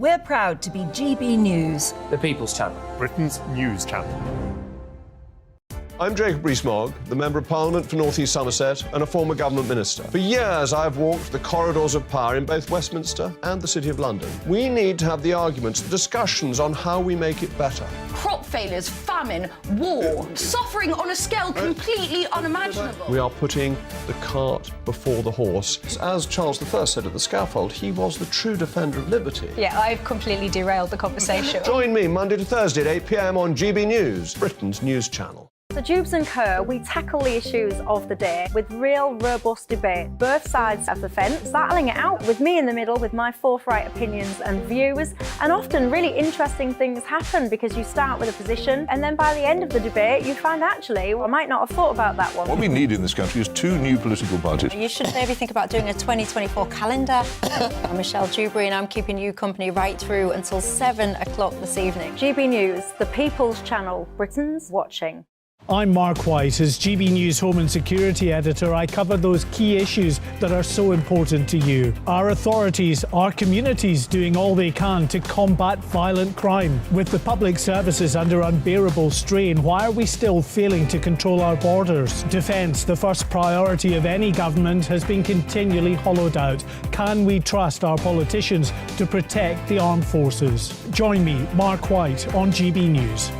We're proud to be GB News, the People's Channel, Britain's news channel. I'm Jacob Rees-Mogg, the Member of Parliament for North East Somerset and a former government minister. For years, I've walked the corridors of power in both Westminster and the City of London. We need to have the arguments, the discussions on how we make it better. Crop failures, famine, war, suffering on a scale completely unimaginable. We are putting the cart before the horse. As Charles I said at the scaffold, he was the true defender of liberty. Yeah, I've completely derailed the conversation. Join me Monday to Thursday at 8 p.m. on GB News, Britain's news channel. The Jubes and Kerr, we tackle the issues of the day with real, robust debate. Both sides of the fence, battling it out with me in the middle with my forthright opinions and views. And often really interesting things happen because you start with a position and then by the end of the debate you find actually, I might not have thought about that one. What we need in this country is two new political parties. You should maybe think about doing a 2024 calendar. I'm Michelle Dewberry and I'm keeping you company right through until 7 o'clock this evening. GB News, the People's Channel, Britain's watching. I'm Mark White. As GB News Home and Security Editor, I cover those key issues that are so important to you. Our authorities, our communities doing all they can to combat violent crime. With the public services under unbearable strain, why are we still failing to control our borders? Defence, the first priority of any government, has been continually hollowed out. Can we trust our politicians to protect the armed forces? Join me, Mark White, on GB News.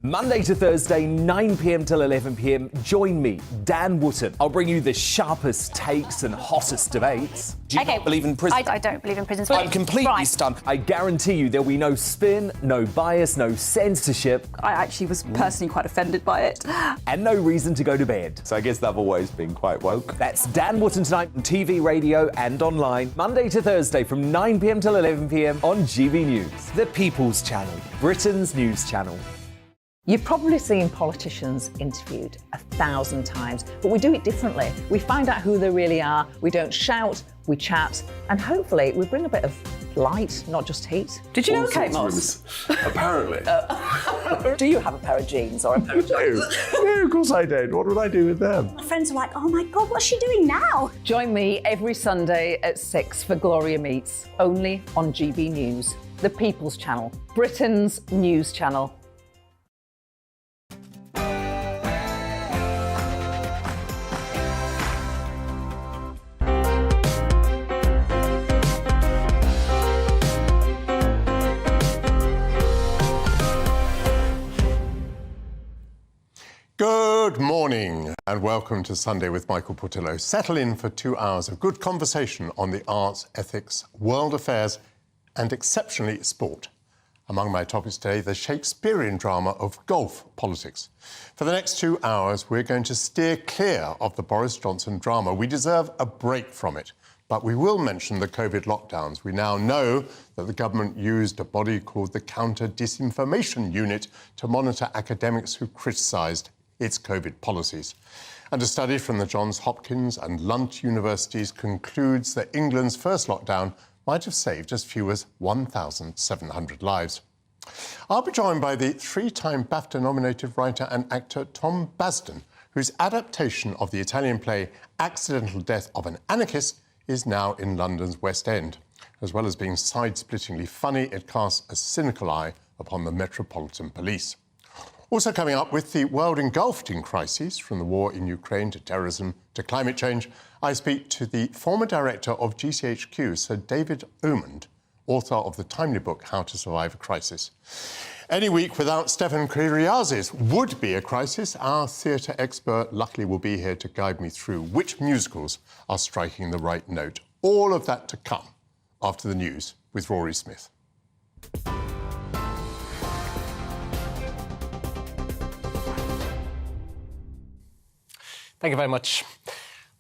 Monday to Thursday, 9 p.m. till 11 p.m. Join me, Dan Wootton. I'll bring you the sharpest takes and hottest debates. Do you not believe in prisons? I don't believe in prisons. I'm completely stunned. I guarantee you there'll be no spin, no bias, no censorship. I actually was personally quite offended by it. And no reason to go to bed. So I guess they've always been quite woke. That's Dan Wootton tonight on TV, radio and online. Monday to Thursday from 9 p.m. till 11 p.m. on GB News. The People's Channel, Britain's news channel. You've probably seen politicians interviewed 1,000 times, but we do it differently. We find out who they really are, we don't shout, we chat, and hopefully we bring a bit of light, not just heat. Did you know Kate Moss? Apparently. Do you have a pair of jeans or a pair of jeans? No, of course I don't. What would I do with them? My friends are like, oh my God, what's she doing now? Join me every Sunday at 6 for Gloria Meets, only on GB News, the People's Channel, Britain's news channel. Good morning and welcome to Sunday with Michael Portillo. Settle in for 2 hours of good conversation on the arts, ethics, world affairs and exceptionally sport. Among my topics today, the Shakespearean drama of golf politics. For the next 2 hours, we're going to steer clear of the Boris Johnson drama. We deserve a break from it. But we will mention the COVID lockdowns. We now know that the government used a body called the Counter-Disinformation Unit to monitor academics who criticised its COVID policies. And a study from the Johns Hopkins and Lund universities concludes that England's first lockdown might have saved as few as 1,700 lives. I'll be joined by the three-time BAFTA-nominated writer and actor Tom Basin, whose adaptation of the Italian play Accidental Death of an Anarchist is now in London's West End. As well as being side-splittingly funny, it casts a cynical eye upon the Metropolitan Police. Also coming up, with the world engulfed in crises, from the war in Ukraine to terrorism to climate change, I speak to the former director of GCHQ, Sir David Omand, author of the timely book How to Survive a Crisis. Any week without Stefan Kyriazis would be a crisis. Our theatre expert luckily will be here to guide me through which musicals are striking the right note. All of that to come after the news with Rory Smith. Thank you very much.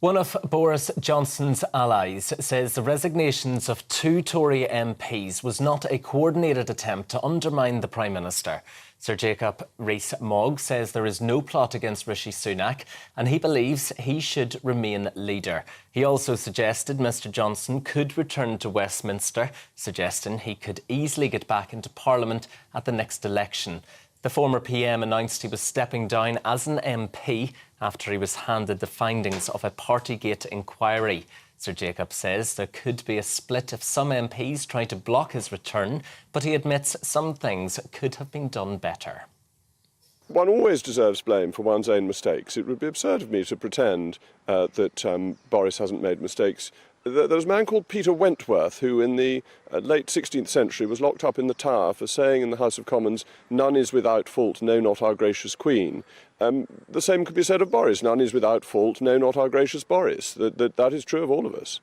One of Boris Johnson's allies says the resignations of 2 Tory MPs was not a coordinated attempt to undermine the Prime Minister. Sir Jacob Rees-Mogg says there is no plot against Rishi Sunak and he believes he should remain leader. He also suggested Mr Johnson could return to Westminster, suggesting he could easily get back into Parliament at the next election. The former PM announced he was stepping down as an MP after he was handed the findings of a Partygate inquiry. Sir Jacob says there could be a split if some MPs try to block his return, but he admits some things could have been done better. One always deserves blame for one's own mistakes. It would be absurd of me to pretend that Boris hasn't made mistakes. There was a man called Peter Wentworth who in the late 16th century was locked up in the Tower for saying in the House of Commons, "None is without fault, no, not our gracious Queen." The same could be said of Boris. None is without fault, no, not our gracious Boris. That is true of all of us.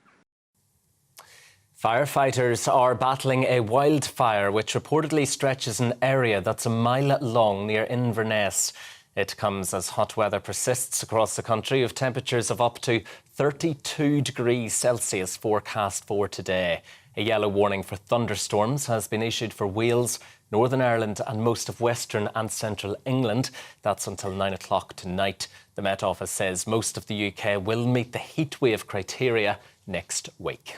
Firefighters are battling a wildfire which reportedly stretches an area that's a mile long near Inverness. It comes as hot weather persists across the country, with temperatures of up to 32 degrees Celsius forecast for today. A yellow warning for thunderstorms has been issued for Wales, Northern Ireland and most of Western and Central England. That's until 9 o'clock tonight. The Met Office says most of the UK will meet the heatwave criteria next week.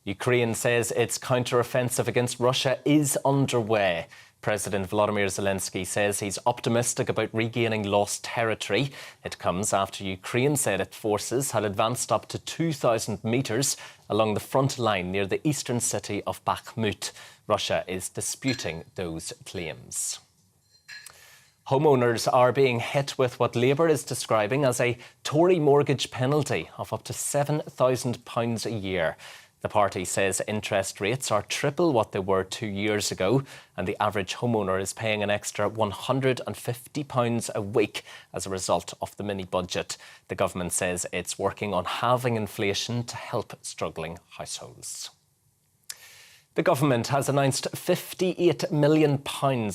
Ukraine says its counter-offensive against Russia is underway. President Volodymyr Zelensky says he's optimistic about regaining lost territory. It comes after Ukraine said its forces had advanced up to 2,000 metres along the front line near the eastern city of Bakhmut. Russia is disputing those claims. Homeowners are being hit with what Labour is describing as a Tory mortgage penalty of up to £7,000 a year. The party says interest rates are triple what they were 2 years ago, and the average homeowner is paying an extra £150 a week as a result of the mini-budget. The government says it's working on halving inflation to help struggling households. The government has announced £58 million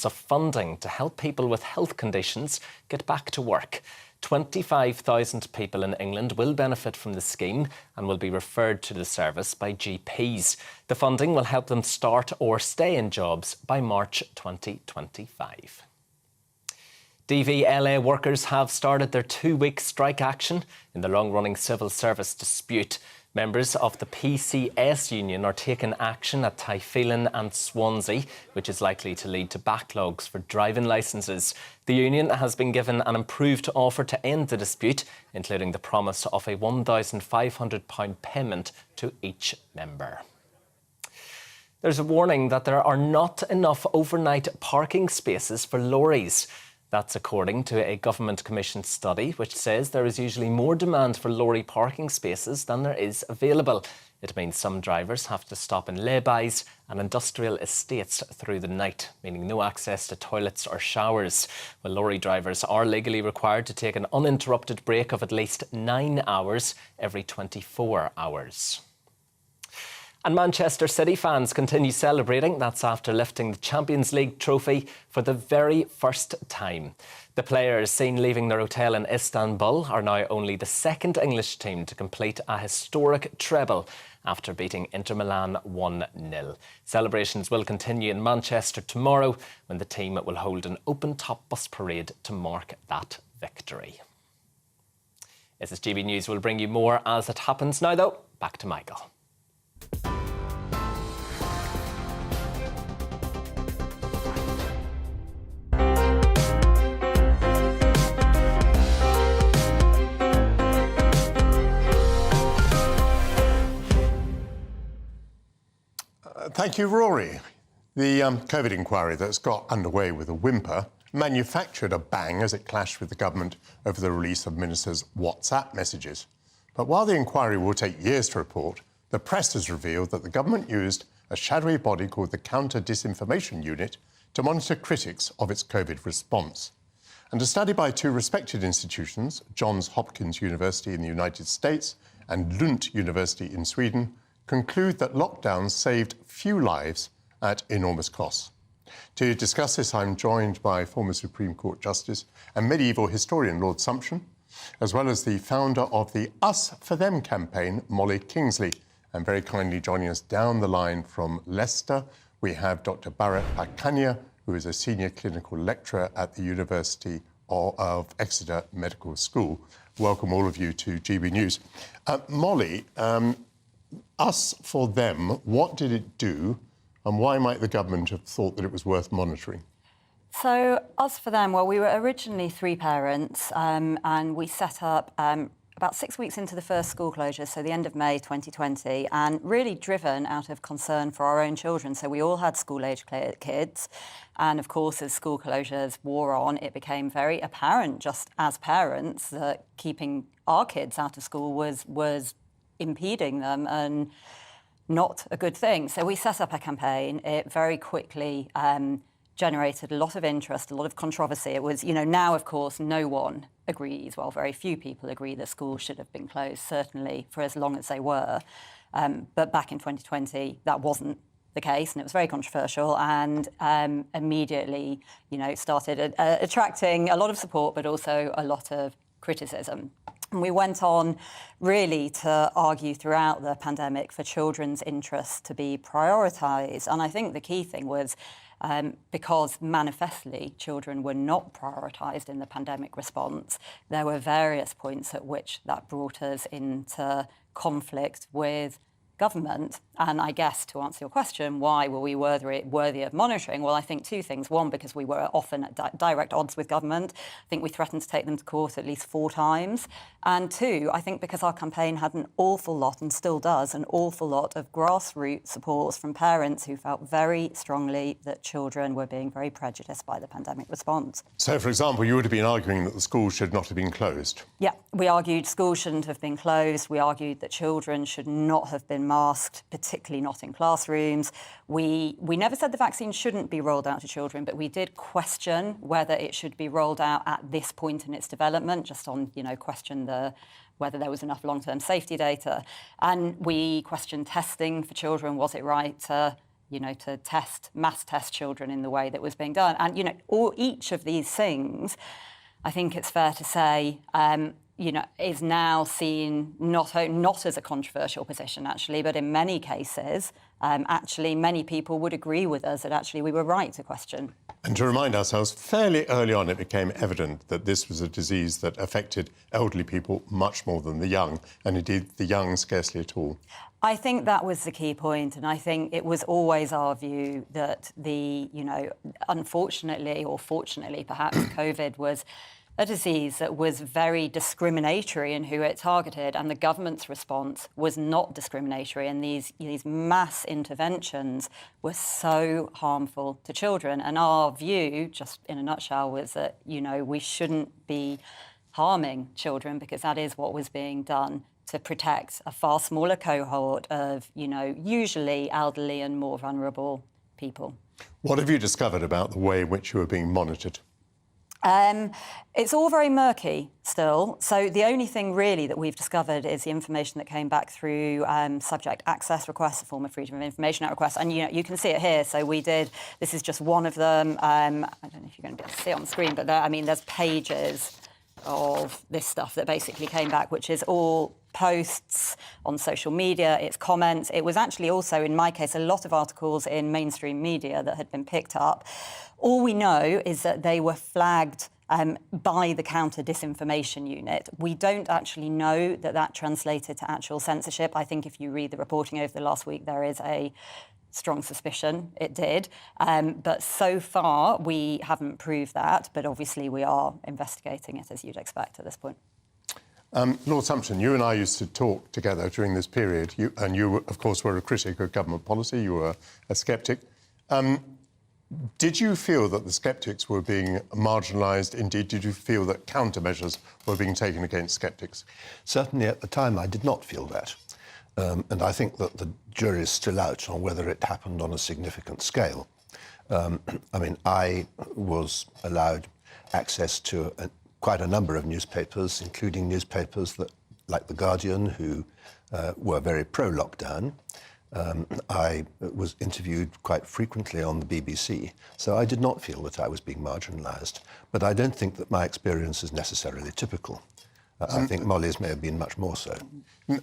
of funding to help people with health conditions get back to work. 25,000 people in England will benefit from the scheme and will be referred to the service by GPs. The funding will help them start or stay in jobs by March 2025. DVLA workers have started their 2-week strike action in the long-running civil service dispute. Members of the PCS union are taking action at Typhelan and Swansea, which is likely to lead to backlogs for driving licences. The union has been given an improved offer to end the dispute, including the promise of a £1,500 payment to each member. There's a warning that there are not enough overnight parking spaces for lorries. That's according to a government-commissioned study which says there is usually more demand for lorry parking spaces than there is available. It means some drivers have to stop in lay-bys and industrial estates through the night, meaning no access to toilets or showers. Well, lorry drivers are legally required to take an uninterrupted break of at least 9 hours every 24 hours. And Manchester City fans continue celebrating. That's after lifting the Champions League trophy for the very first time. The players seen leaving their hotel in Istanbul are now only the second English team to complete a historic treble after beating Inter Milan 1-0. Celebrations will continue in Manchester tomorrow when the team will hold an open-top bus parade to mark that victory. This is GB News. We'll bring you more as it happens. Now, though, back to Michael. Thank you, Rory. The COVID inquiry that's got underway with a whimper manufactured a bang as it clashed with the government over the release of ministers' WhatsApp messages. But while the inquiry will take years to report, the press has revealed that the government used a shadowy body called the Counter-Disinformation Unit to monitor critics of its COVID response. And a study by 2 respected institutions, Johns Hopkins University in the United States and Lund University in Sweden, conclude that lockdowns saved few lives at enormous costs. To discuss this, I'm joined by former Supreme Court Justice and medieval historian Lord Sumption, as well as the founder of the Us for Them campaign, Molly Kingsley. And very kindly joining us down the line from Leicester, we have Dr. Bharat Pakania, who is a senior clinical lecturer at the University of Exeter Medical School. Welcome all of you to GB News. Molly, Us for Them, what did it do and why might the government have thought that it was worth monitoring? So, Us for Them, well, we were originally 3 parents and we set up about 6 weeks into the first school closure, so the end of May 2020, and really driven out of concern for our own children. So we all had school-age kids. And of course, as school closures wore on, it became very apparent, just as parents, that keeping our kids out of school was impeding them and not a good thing. So we set up a campaign. It very quickly generated a lot of interest, a lot of controversy. It was, now, of course, no one agrees, well, very few people agree that schools should have been closed, certainly for as long as they were. But back in 2020, that wasn't the case, and it was very controversial, and immediately, started attracting a lot of support, but also a lot of criticism. And we went on really to argue throughout the pandemic for children's interests to be prioritised. And I think the key thing was because manifestly children were not prioritised in the pandemic response, there were various points at which that brought us into conflict with government. And I guess to answer your question, why were we worthy of monitoring? Well, I think two things. One, because we were often at direct odds with government. I think we threatened to take them to court at least 4 times. And two, I think because our campaign had an awful lot, and still does, an awful lot of grassroots support from parents who felt very strongly that children were being very prejudiced by the pandemic response. So, for example, you would have been arguing that the schools should not have been closed. Yeah, we argued schools shouldn't have been closed. We argued that children should not have been masked, particularly not in classrooms. We never said the vaccine shouldn't be rolled out to children, but we did question whether it should be rolled out at this point in its development, just on, question whether there was enough long-term safety data. And we questioned testing for children. Was it right to mass test children in the way that was being done? And, each of these things, I think it's fair to say, is now seen not as a controversial position, actually, but in many cases, many people would agree with us that actually we were right to question. And to remind ourselves, fairly early on it became evident that this was a disease that affected elderly people much more than the young, and indeed the young scarcely at all. I think that was the key point, and I think it was always our view that unfortunately, or fortunately perhaps, COVID was a disease that was very discriminatory in who it targeted, and the government's response was not discriminatory, and these mass interventions were so harmful to children. And our view, just in a nutshell, was that, we shouldn't be harming children, because that is what was being done to protect a far smaller cohort of, usually elderly and more vulnerable people. What have you discovered about the way in which you were being monitored? It's all very murky still. So the only thing really that we've discovered is the information that came back through subject access requests, a form of Freedom of Information Act request. And, you can see it here. So this is just one of them. I don't know if you're going to be able to see it on the screen, but there's pages of this stuff that basically came back, which is all posts on social media, it's comments. It was actually also, in my case, a lot of articles in mainstream media that had been picked up. All we know is that they were flagged by the Counter-Disinformation Unit. We don't actually know that translated to actual censorship. I think if you read the reporting over the last week, there is a strong suspicion it did. But so far, we haven't proved that. But obviously, we are investigating it, as you'd expect at this point. Lord Sumption, you and I used to talk together during this period. You, of course, were a critic of government policy. You were a sceptic. Did you feel that the sceptics were being marginalised? Indeed, did you feel that countermeasures were being taken against sceptics? Certainly at the time, I did not feel that. And I think that the jury is still out on whether it happened on a significant scale. I was allowed access to quite a number of newspapers, including newspapers that, like The Guardian, who were very pro-lockdown. I was interviewed quite frequently on the BBC, so I did not feel that I was being marginalised. But I don't think that my experience is necessarily typical. I think Molly's may have been much more so.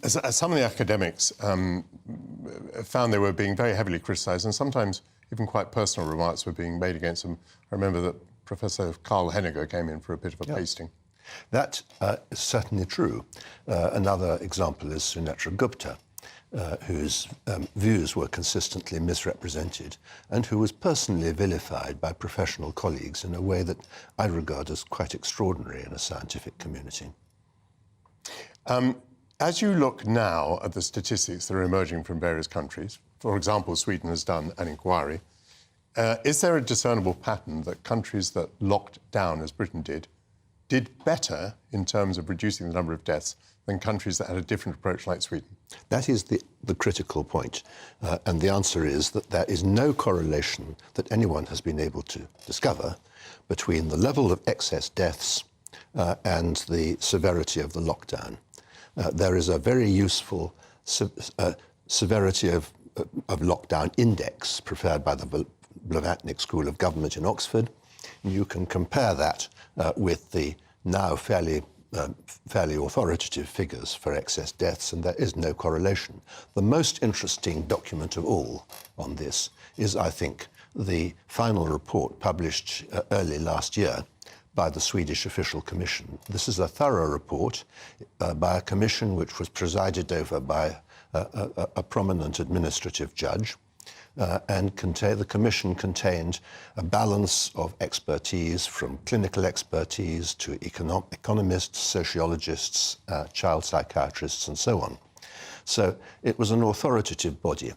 Some of the academics found they were being very heavily criticised, and sometimes even quite personal remarks were being made against them. I remember that Professor Carl Henniger came in for a bit of a pasting. That is certainly true. Another example is Sunetra Gupta, whose views were consistently misrepresented and who was personally vilified by professional colleagues in a way that I regard as quite extraordinary in a scientific community. As you look now at the statistics that are emerging from various countries, for example, Sweden has done an inquiry, is there a discernible pattern that countries that locked down, as Britain did better in terms of reducing the number of deaths than countries that had a different approach like Sweden? That is the critical point. And the answer is that there is no correlation that anyone has been able to discover between the level of excess deaths and the severity of the lockdown. There is a very useful severity of lockdown index prepared by the Blavatnik School of Government in Oxford. You can compare that with the now fairly authoritative figures for excess deaths, and there is no correlation. The most interesting document of all on this is, I think, the final report published early last year by the Swedish Official Commission. This is a thorough report by a commission which was presided over by a prominent administrative judge, and the commission contained a balance of expertise, from clinical expertise to economists, sociologists, child psychiatrists, and so on. So it was an authoritative body.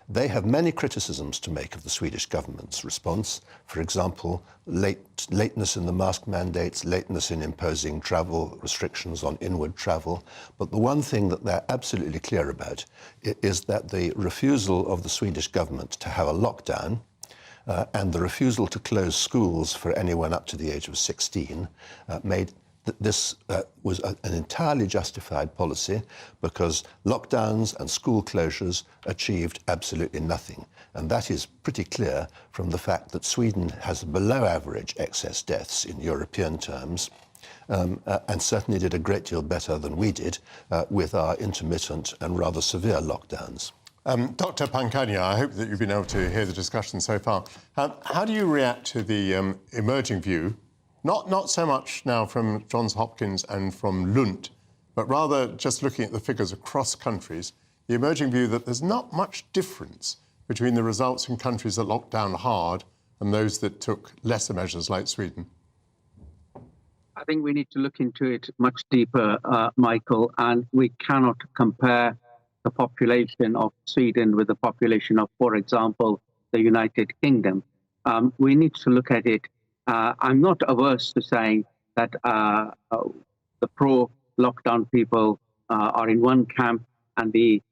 They have many criticisms to make of the Swedish government's response. For example, lateness in the mask mandates, lateness in imposing travel restrictions on inward travel. But the one thing that they're absolutely clear about is that the refusal of the Swedish government to have a lockdown and the refusal to close schools for anyone up to the age of 16 made this was an entirely justified policy, because lockdowns and school closures achieved absolutely nothing. And that is pretty clear from the fact that Sweden has below average excess deaths in European terms, and certainly did a great deal better than we did with our intermittent and rather severe lockdowns. Dr. Pankania, I hope that you've been able to hear the discussion so far. How do you react to the emerging view, not so much now from Johns Hopkins and from Lund, but rather just looking at the figures across countries, the emerging view that there's not much difference between the results in countries that locked down hard and those that took lesser measures like Sweden? I think we need to look into it much deeper, Michael, and we cannot compare the population of Sweden with the population of, for example, the United Kingdom. We need to look at it. I'm not averse to saying that the pro-lockdown people are in one camp and the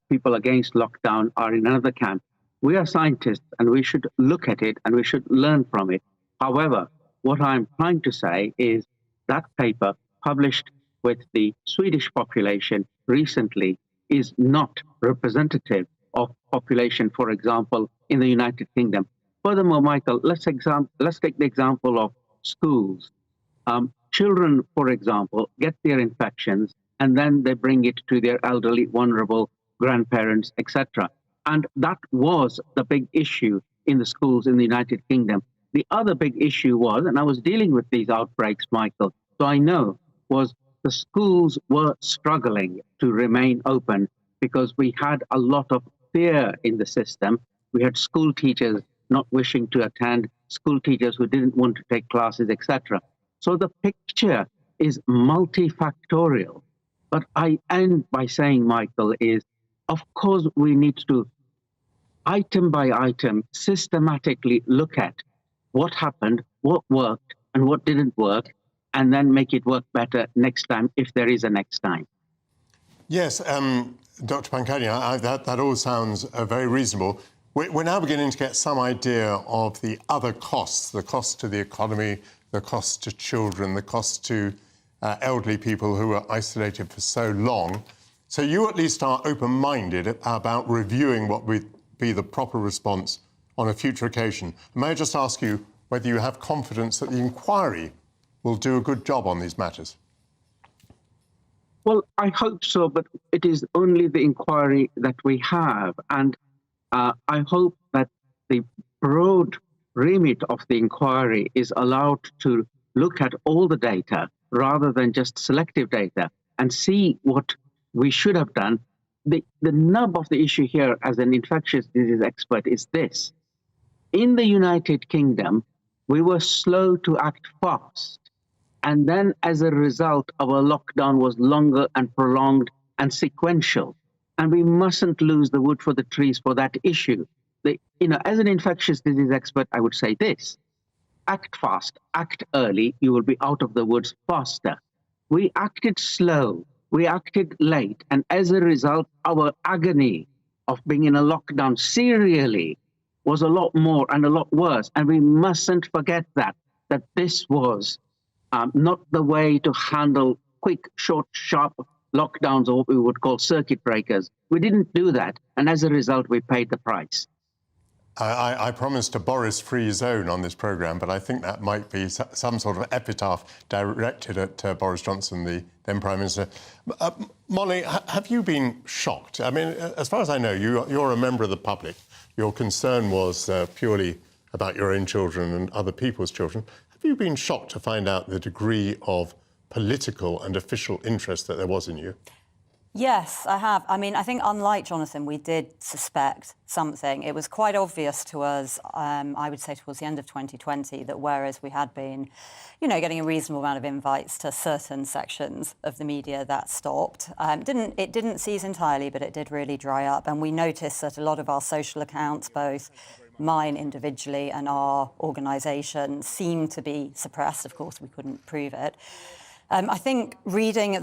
people against lockdown are in another camp. We are scientists and we should look at it and we should learn from it. However, what I'm trying to say is that paper published with the Swedish population recently is not representative of population, for example, in the United Kingdom. Furthermore, Michael, let's take the example of schools. Children, for example, get their infections and then they bring it to their elderly, vulnerable grandparents, etc. And that was the big issue in the schools in the United Kingdom. The other big issue was, and I was dealing with these outbreaks, Michael, so I know, was the schools were struggling to remain open because we had a lot of fear in the system. We had school teachers not wishing to attend, school teachers who didn't want to take classes, etc. So the picture is multifactorial. But I end by saying, Michael, is of course we need to, item by item, systematically look at what happened, what worked, and what didn't work, and then make it work better next time, if there is a next time. Yes, Dr. Pankania, that all sounds very reasonable. We're now beginning to get some idea of the other costs, the costs to the economy, the costs to children, the costs to elderly people who are isolated for so long. So you at least are open-minded about reviewing what would be the proper response on a future occasion. May I just ask you whether you have confidence that the inquiry will do a good job on these matters? Well, I hope so, but it is only the inquiry that we have. And I hope that the broad remit of the inquiry is allowed to look at all the data rather than just selective data and see what we should have done. The nub of the issue here as an infectious disease expert is this. In the United Kingdom, we were slow to act fast. And then as a result, our lockdown was longer and prolonged and sequential. And we mustn't lose the wood for the trees for that issue. As an infectious disease expert, I would say this: act fast, act early, you will be out of the woods faster. We acted slow, we acted late, and as a result, our agony of being in a lockdown serially was a lot more and a lot worse. And we mustn't forget that this was not the way to handle quick, short, sharp lockdowns, or what we would call circuit breakers. We didn't do that, and as a result, we paid the price. I promised a Boris-free zone on this programme, but I think that might be some sort of epitaph directed at Boris Johnson, the then Prime Minister. Molly, have you been shocked? I mean, as far as I know, you're a member of the public. Your concern was purely about your own children and other people's children. Have you been shocked to find out the degree of political and official interest that there was in you? Yes, I have. I mean, I think unlike Jonathan, we did suspect something. It was quite obvious to us, I would say towards the end of 2020, that whereas we had been, getting a reasonable amount of invites to certain sections of the media, that stopped. It didn't cease entirely, but it did really dry up. And we noticed that a lot of our social accounts, both mine individually and our organisation, seemed to be suppressed. Of course, we couldn't prove it. I think reading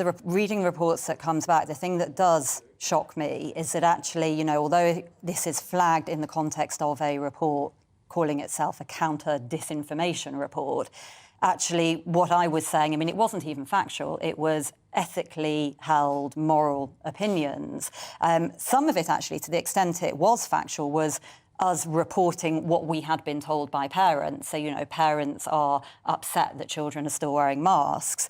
reports that comes back, the thing that does shock me is that actually, although this is flagged in the context of a report calling itself a counter-disinformation report, actually what I was saying, I mean, it wasn't even factual, it was ethically held moral opinions. Some of it actually, to the extent it was factual, was us reporting what we had been told by parents. So, parents are upset that children are still wearing masks.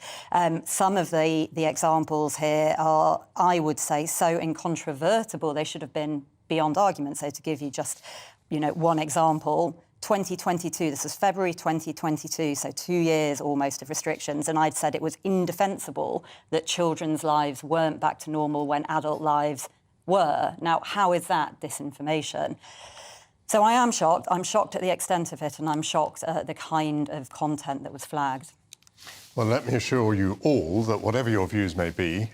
Some of the examples here are, I would say, so incontrovertible, they should have been beyond argument. So to give you just, one example, 2022, this was February 2022, so 2 years almost of restrictions, and I'd said it was indefensible that children's lives weren't back to normal when adult lives were. Now, how is that disinformation? So I am shocked. I'm shocked at the extent of it, and I'm shocked at the kind of content that was flagged. Well, let me assure you all that whatever your views may be,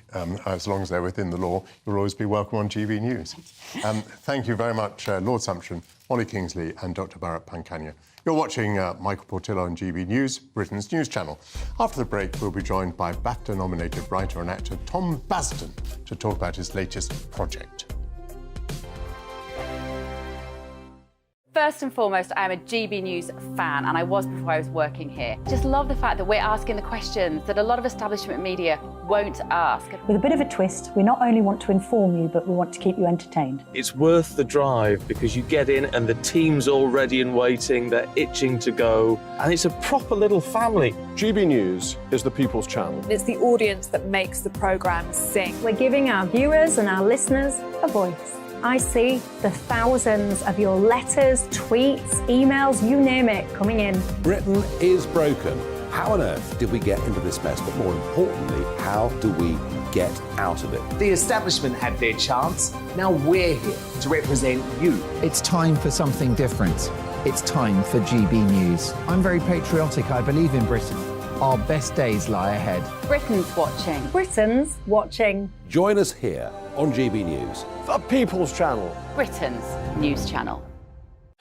as long as they're within the law, you'll always be welcome on GB News. Thank you very much, Lord Sumption, Molly Kingsley and Dr. Bharat Pankania. You're watching Michael Portillo on GB News, Britain's news channel. After the break, we'll be joined by BAFTA-nominated writer and actor Tom Basin to talk about his latest project. First and foremost, I am a GB News fan, and I was before I was working here. Just love the fact that we're asking the questions that a lot of establishment media won't ask. With a bit of a twist, we not only want to inform you, but we want to keep you entertained. It's worth the drive because you get in and the team's all ready and waiting, they're itching to go, and it's a proper little family. GB News is the people's channel. It's the audience that makes the programme sing. We're giving our viewers and our listeners a voice. I see the thousands of your letters, tweets, emails, you name it, coming in. Britain is broken. How on earth did we get into this mess? But more importantly, how do we get out of it? The establishment had their chance. Now we're here to represent you. It's time for something different. It's time for GB News. I'm very patriotic. I believe in Britain. Our best days lie ahead. Britain's watching. Britain's watching. Join us here on GB News. The People's Channel. Britain's news channel.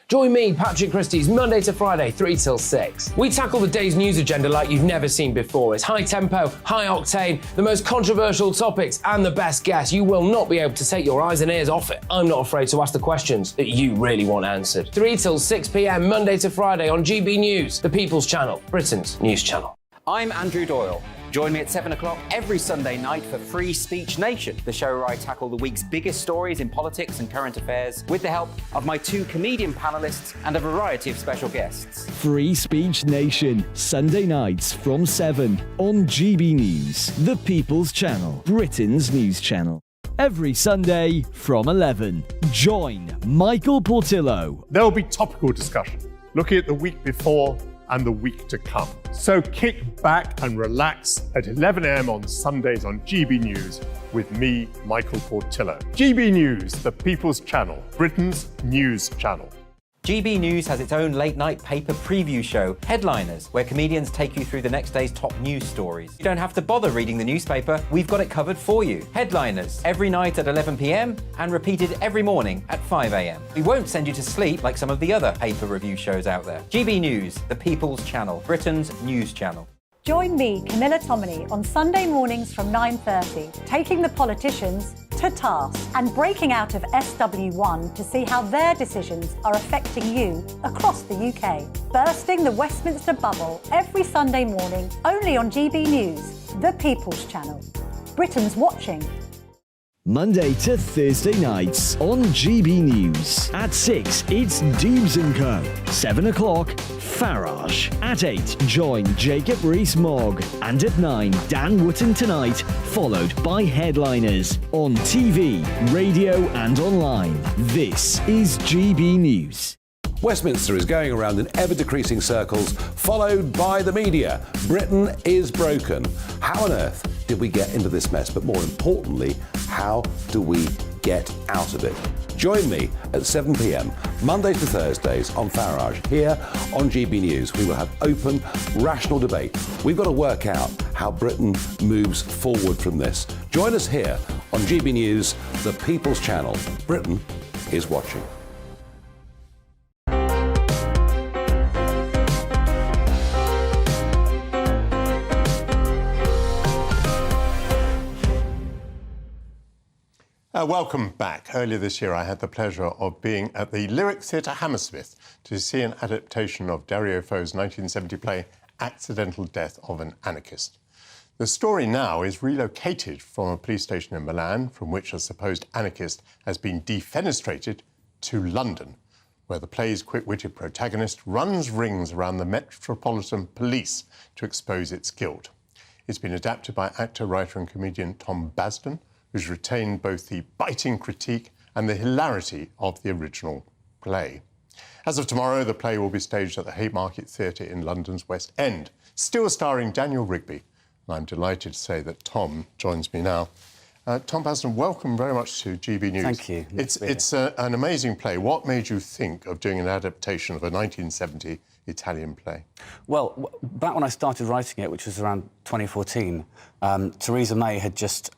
Join me, Patrick Christie's, Monday to Friday, 3 till 6. We tackle the day's news agenda like you've never seen before. It's high tempo, high octane, the most controversial topics, and the best guests. You will not be able to take your eyes and ears off it. I'm not afraid to ask the questions that you really want answered. 3 till 6 p.m, Monday to Friday on GB News, the People's Channel, Britain's news channel. I'm Andrew Doyle. Join me at 7 o'clock every Sunday night for Free Speech Nation, the show where I tackle the week's biggest stories in politics and current affairs with the help of my 2 comedian panellists and a variety of special guests. Free Speech Nation, Sunday nights from 7 on GB News, the People's Channel, Britain's news channel. Every Sunday from 11. Join Michael Portillo. There'll be topical discussion, looking at the week before and the week to come. So kick back and relax at 11 a.m. on Sundays on GB News with me, Michael Portillo. GB News, the People's Channel, Britain's news channel. GB News has its own late-night paper preview show, Headliners, where comedians take you through the next day's top news stories. You don't have to bother reading the newspaper, we've got it covered for you. Headliners, every night at 11 p.m. and repeated every morning at 5 a.m. We won't send you to sleep like some of the other paper review shows out there. GB News, the People's Channel, Britain's news channel. Join me, Camilla Tominey, on Sunday mornings from 9:30, taking the politicians to task and breaking out of SW1 to see how their decisions are affecting you across the UK. Bursting the Westminster bubble every Sunday morning, only on GB News, the People's Channel. Britain's watching. Monday to Thursday nights on GB News. At 6, it's Dubes & Co. 7 o'clock, Farage. At 8, join Jacob Rees-Mogg. And at 9, Dan Wootton Tonight, followed by Headliners. On TV, radio and online. This is GB News. Westminster is going around in ever-decreasing circles, followed by the media. Britain is broken. How on earth did we get into this mess? But more importantly, how do we get out of it? Join me at 7 p.m, Mondays to Thursdays on Farage, here on GB News. We will have open, rational debate. We've got to work out how Britain moves forward from this. Join us here on GB News, the People's Channel. Britain is watching. Welcome back. Earlier this year, I had the pleasure of being at the Lyric Theatre Hammersmith to see an adaptation of Dario Fo's 1970 play Accidental Death of an Anarchist. The story now is relocated from a police station in Milan, from which a supposed anarchist has been defenestrated, to London, where the play's quick-witted protagonist runs rings around the Metropolitan Police to expose its guilt. It's been adapted by actor, writer and comedian Tom Basin, who's retained both the biting critique and the hilarity of the original play. As of tomorrow, the play will be staged at the Haymarket Theatre in London's West End, still starring Daniel Rigby. And I'm delighted to say that Tom joins me now. Tom Basin, welcome very much to GB News. Thank you. It's an amazing play. What made you think of doing an adaptation of a 1970 Italian play? Well, back when I started writing it, which was around 2014, Theresa May had just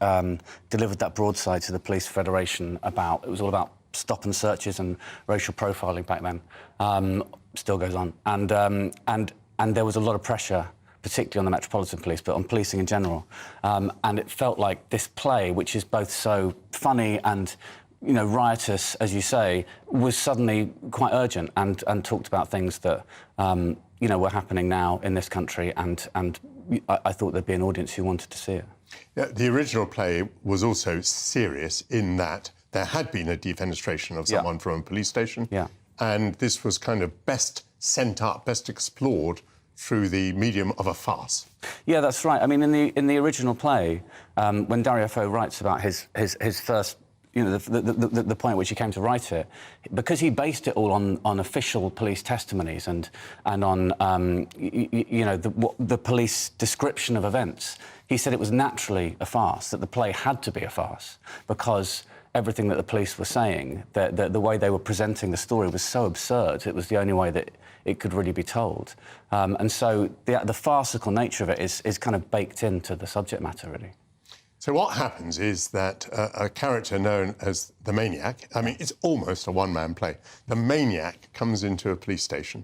delivered that broadside to the Police Federation it was all about stop and searches and racial profiling back then. Still goes on. And there was a lot of pressure, particularly on the Metropolitan Police, but on policing in general. And it felt like this play, which is both so funny and riotous, as you say, was suddenly quite urgent and talked about things that, were happening now in this country, and I thought there'd be an audience who wanted to see it. Yeah, the original play was also serious in that there had been a defenestration of someone from a police station, and this was kind of best sent up, best explored through the medium of a farce. Yeah, that's right. I mean, in the original play, when Dario Fo writes about his first, the point at which he came to write it, because he based it all on official police testimonies and on the police description of events, he said it was naturally a farce, that the play had to be a farce, because everything that the police were saying, the way they were presenting the story was so absurd, it was the only way that it could really be told. And so the farcical nature of it is kind of baked into the subject matter, really. So what happens is that a character known as the Maniac, I mean, it's almost a one-man play. The Maniac comes into a police station.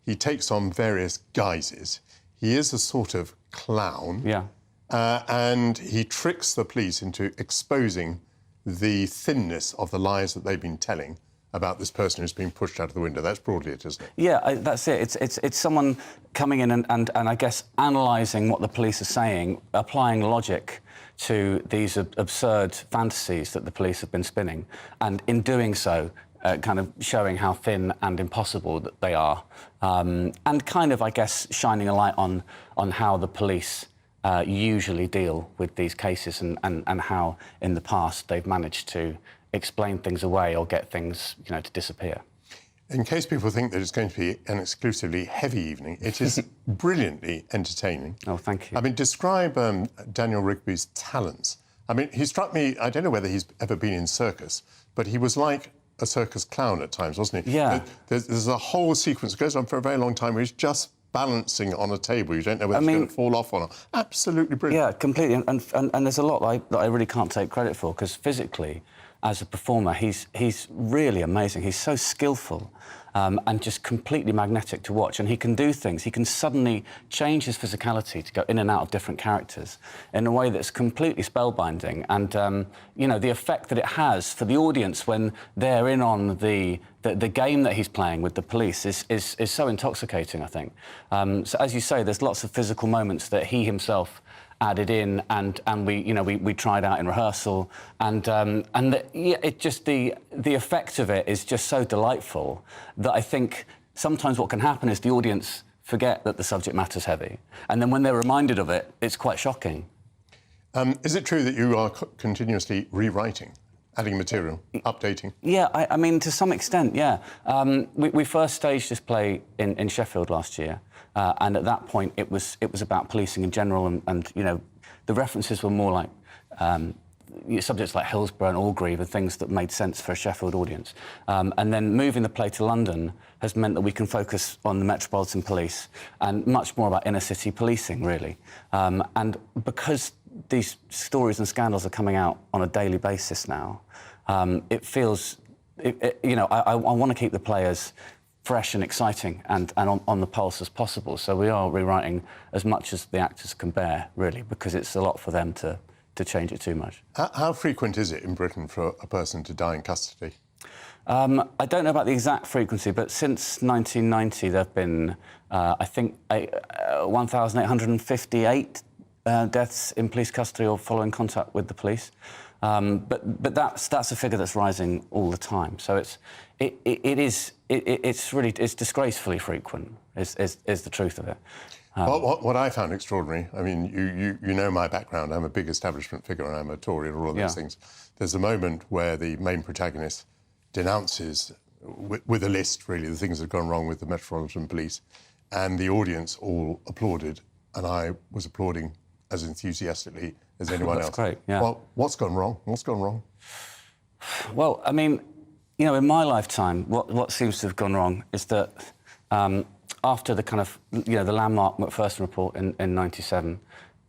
He takes on various guises. He is a sort of clown. Yeah. And he tricks the police into exposing the thinness of the lies that they've been telling about this person who's been pushed out of the window. That's broadly it, isn't it? Yeah, that's it. It's someone coming in and I guess analysing what the police are saying, applying logic to these absurd fantasies that the police have been spinning, and in doing so, kind of showing how thin and impossible that they are, and kind of, I guess, shining a light on how the police usually deal with these cases and how, in the past, they've managed to explain things away or get things, to disappear. In case people think that it's going to be an exclusively heavy evening, it is brilliantly entertaining. Oh, thank you. I mean, describe Daniel Rigby's talents. I mean, he struck me, I don't know whether he's ever been in circus, but he was like a circus clown at times, wasn't he? Yeah. There's a whole sequence that goes on for a very long time where he's just balancing on a table. You don't know whether it's going to fall off or not. Absolutely brilliant. Yeah, completely. And there's a lot that I really can't take credit for, because physically, as a performer, he's really amazing. He's so skillful and just completely magnetic to watch. And he can do things. He can suddenly change his physicality to go in and out of different characters in a way that's completely spellbinding. And, you know, the effect that it has for the audience when they're in on the game that he's playing with the police is so intoxicating, I think. So, as you say, there's lots of physical moments that he himself added in, and we tried out in rehearsal, and it just the effect of it is just so delightful that I think sometimes what can happen is the audience forget that the subject matter's heavy, and then when they're reminded of it, it's quite shocking. Is it true that you are continuously rewriting, adding material, updating? Yeah, I mean, to some extent, yeah. We first staged this play in Sheffield last year, and at that point it was about policing in general, and you know, the references were more like subjects like Hillsborough and Orgreave and things that made sense for a Sheffield audience. And then moving the play to London has meant that we can focus on the Metropolitan Police and much more about inner city policing, really. And because these stories and scandals are coming out on a daily basis now, it feels, you know, I want to keep the players fresh and exciting and on the pulse as possible. So we are rewriting as much as the actors can bear, really, because it's a lot for them to change it too much. How frequent is it in Britain for a person to die in custody? I don't know about the exact frequency, but since 1990 there have been, I think, 1,858 deaths in police custody or following contact with the police. But that's a figure that's rising all the time. So it's really disgracefully frequent. Is the truth of it. What I found extraordinary, I mean, you know my background. I'm a big establishment figure and I'm a Tory and all of those things. There's a moment where the main protagonist denounces, with a list, really, the things that have gone wrong with the Metropolitan Police, and the audience all applauded, and I was applauding as enthusiastically as anyone else. That's great, yeah. Well, what's gone wrong? What's gone wrong? Well, I mean, you know, in my lifetime, what seems to have gone wrong is that after the kind of, you know, the landmark Macpherson report in '97,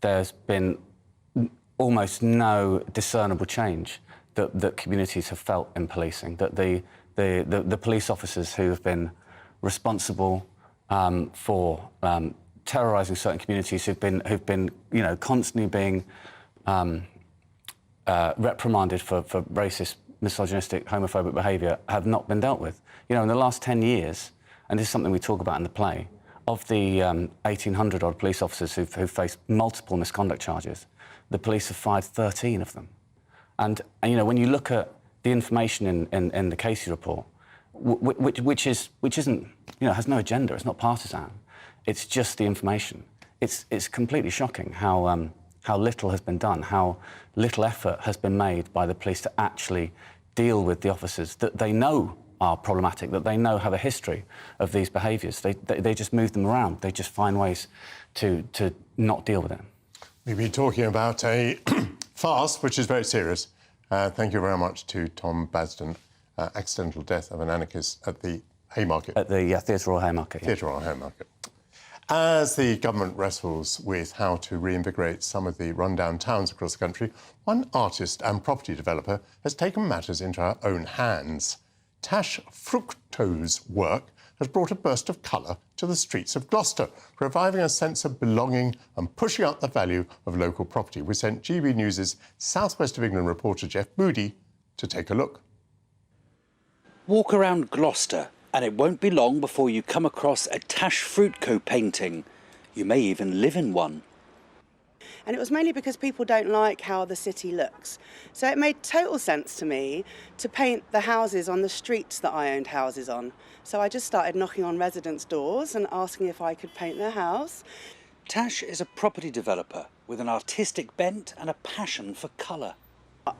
there's been almost no discernible change that communities have felt in policing. That the police officers who have been responsible for terrorising certain communities, who've been, you know, constantly being reprimanded for racist, misogynistic, homophobic behaviour, have not been dealt with. You know, in the last 10 years, and this is something we talk about in the play, of the 1,800-odd police officers who've faced multiple misconduct charges, the police have fired 13 of them. And you know, when you look at the information in the Casey report, which isn't, you know, has no agenda, it's not partisan, it's just the information. It's completely shocking how little has been done, how little effort has been made by the police to actually deal with the officers that they know are problematic, that they know have a history of these behaviours. They just move them around. They just find ways to not deal with it. We've been talking about a farce, which is very serious. Thank you very much to Tom Basin, accidental death of an anarchist at the Haymarket. At the Theatre Royal Haymarket. Theatre Royal Haymarket. As the government wrestles with how to reinvigorate some of the rundown towns across the country, one artist and property developer has taken matters into her own hands. Tash Fructo's work has brought a burst of colour to the streets of Gloucester, reviving a sense of belonging and pushing up the value of local property. We sent GB News' South West of England reporter Jeff Moody to take a look. Walk around Gloucester and it won't be long before you come across a Tash Fruitco painting. You may even live in one. And it was mainly because people don't like how the city looks. So it made total sense to me to paint the houses on the streets that I owned houses on. So I just started knocking on residents' doors and asking if I could paint their house. Tash is a property developer with an artistic bent and a passion for colour.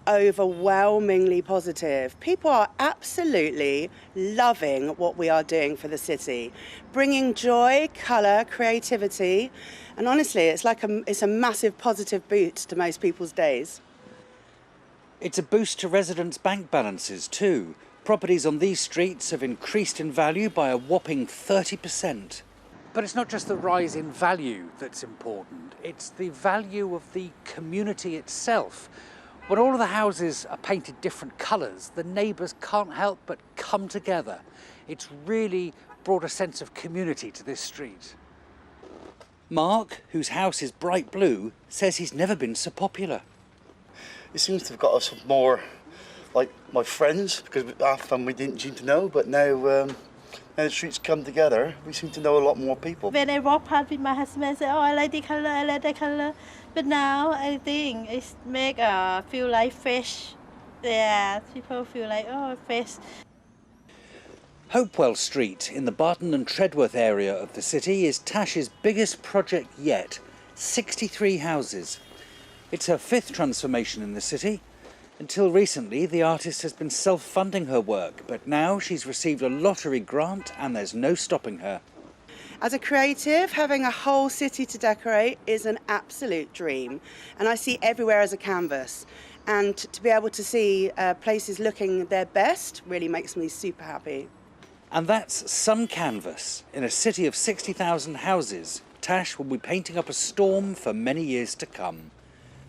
Overwhelmingly positive. People are absolutely loving what we are doing for the city, bringing joy, colour, creativity, and honestly, it's a massive positive boost to most people's days. It's a boost to residents' bank balances too. Properties on these streets have increased in value by a whopping 30%. But it's not just the rise in value that's important, it's the value of the community itself. When all of the houses are painted different colours, the neighbours can't help but come together. It's really brought a sense of community to this street. Mark, whose house is bright blue, says he's never been so popular. It seems to have got us more like my friends, because half of them we didn't seem to know, but now the streets come together, we seem to know a lot more people. When I walk past with my husband, I say, oh, I like the colour, I like the colour. But now I think it make feel like fresh. Yeah, people feel like, oh, fresh. Hopewell Street in the Barton and Tredworth area of the city is Tash's biggest project yet, 63 houses. It's her 5th transformation in the city. Until recently, the artist has been self-funding her work, but now she's received a lottery grant and there's no stopping her. As a creative, having a whole city to decorate is an absolute dream, and I see everywhere as a canvas. And to be able to see places looking their best really makes me super happy. And that's some canvas. In a city of 60,000 houses, Tash will be painting up a storm for many years to come.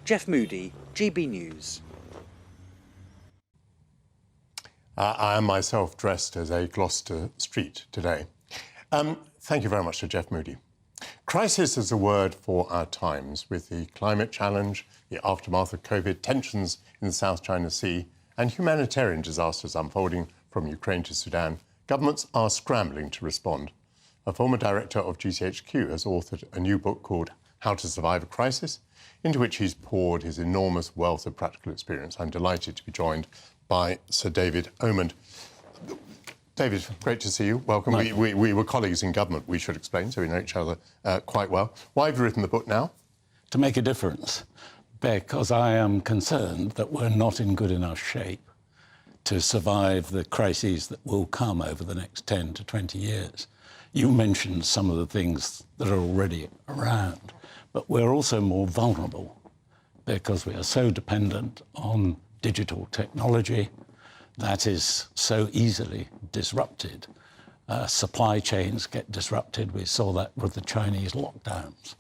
Jeff Moody, GB News. I am myself dressed as a Gloucester street today. Thank you very much to Jeff Moody. Crisis is a word for our times, with the climate challenge, the aftermath of COVID, tensions in the South China Sea, and humanitarian disasters unfolding from Ukraine to Sudan. Governments are scrambling to respond. A former director of GCHQ has authored a new book called How to Survive a Crisis, into which he's poured his enormous wealth of practical experience. I'm delighted to be joined by Sir David Omond. David, great to see you. Welcome. We were colleagues in government, we should explain, so we know each other quite well. Why have you written the book now? To make a difference, because I am concerned that we're not in good enough shape to survive the crises that will come over the next 10 to 20 years. You mentioned some of the things that are already around, but we're also more vulnerable because we are so dependent on digital technology that is so easily disrupted. Supply chains get disrupted. We saw that with the Chinese lockdowns.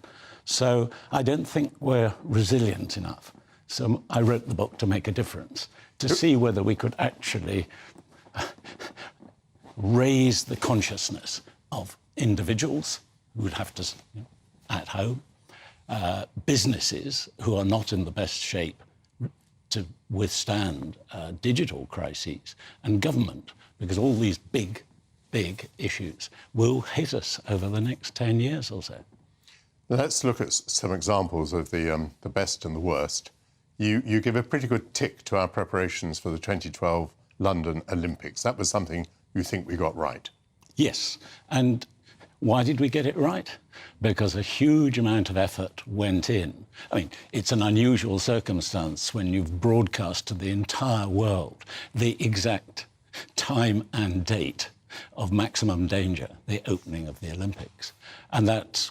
So I don't think we're resilient enough. So I wrote the book to make a difference, to see whether we could actually raise the consciousness of individuals who would have to, at home, businesses who are not in the best shape to withstand digital crises, and government, because all these big issues will hit us over the next 10 years or so. Let's look at some examples of the best and the worst. You give a pretty good tick to our preparations for the 2012 London Olympics. That was something you think we got right. Yes, and why did we get it right? Because a huge amount of effort went in. I mean, it's an unusual circumstance when you've broadcast to the entire world the exact time and date of maximum danger, the opening of the Olympics. And that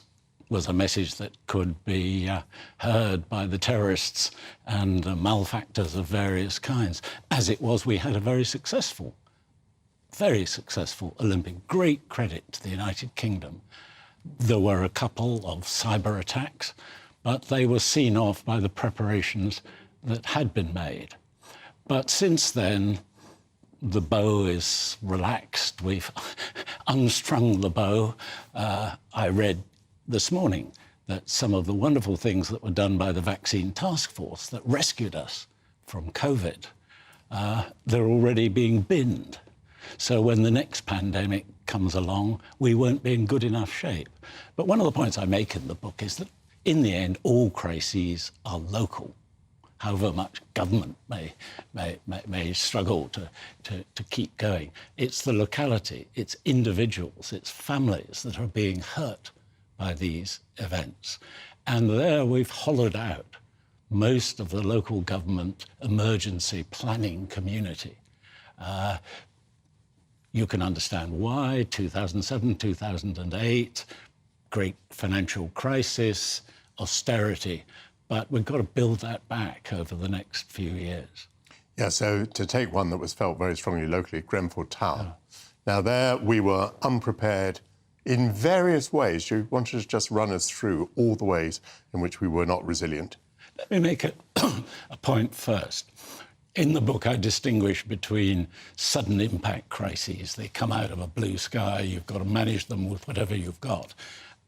was a message that could be heard by the terrorists and malefactors of various kinds. As it was, we had a very successful Olympic. Great credit to the United Kingdom. There were a couple of cyber attacks, but they were seen off by the preparations that had been made. But since then, the bow is relaxed. We've unstrung the bow. I read this morning that some of the wonderful things that were done by the vaccine task force that rescued us from COVID, they're already being binned. So when the next pandemic comes along, we won't be in good enough shape. But one of the points I make in the book is that, in the end, all crises are local. However much government may struggle to keep going, it's the locality, it's individuals, it's families that are being hurt by these events. And there we've hollowed out most of the local government emergency planning community. You can understand why, 2007, 2008, great financial crisis, austerity, but we've got to build that back over the next few years. Yeah, so to take one that was felt very strongly locally, Grenfell Tower. Now, there we were unprepared in various ways. You wanted to just run us through all the ways in which we were not resilient. Let me make a point first. In the book, I distinguish between sudden impact crises. They come out of a blue sky, you've got to manage them with whatever you've got,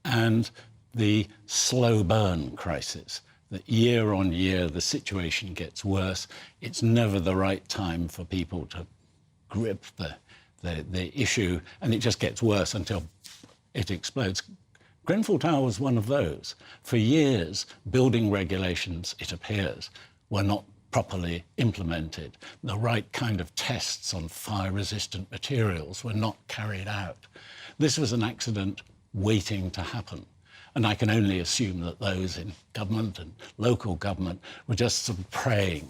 and the slow burn crisis, that year on year the situation gets worse. It's never the right time for people to grip the issue, and it just gets worse until it explodes. Grenfell Tower was one of those. For years, building regulations, it appears, were not properly implemented. The right kind of tests on fire-resistant materials were not carried out. This was an accident waiting to happen. And I can only assume that those in government and local government were just sort of praying,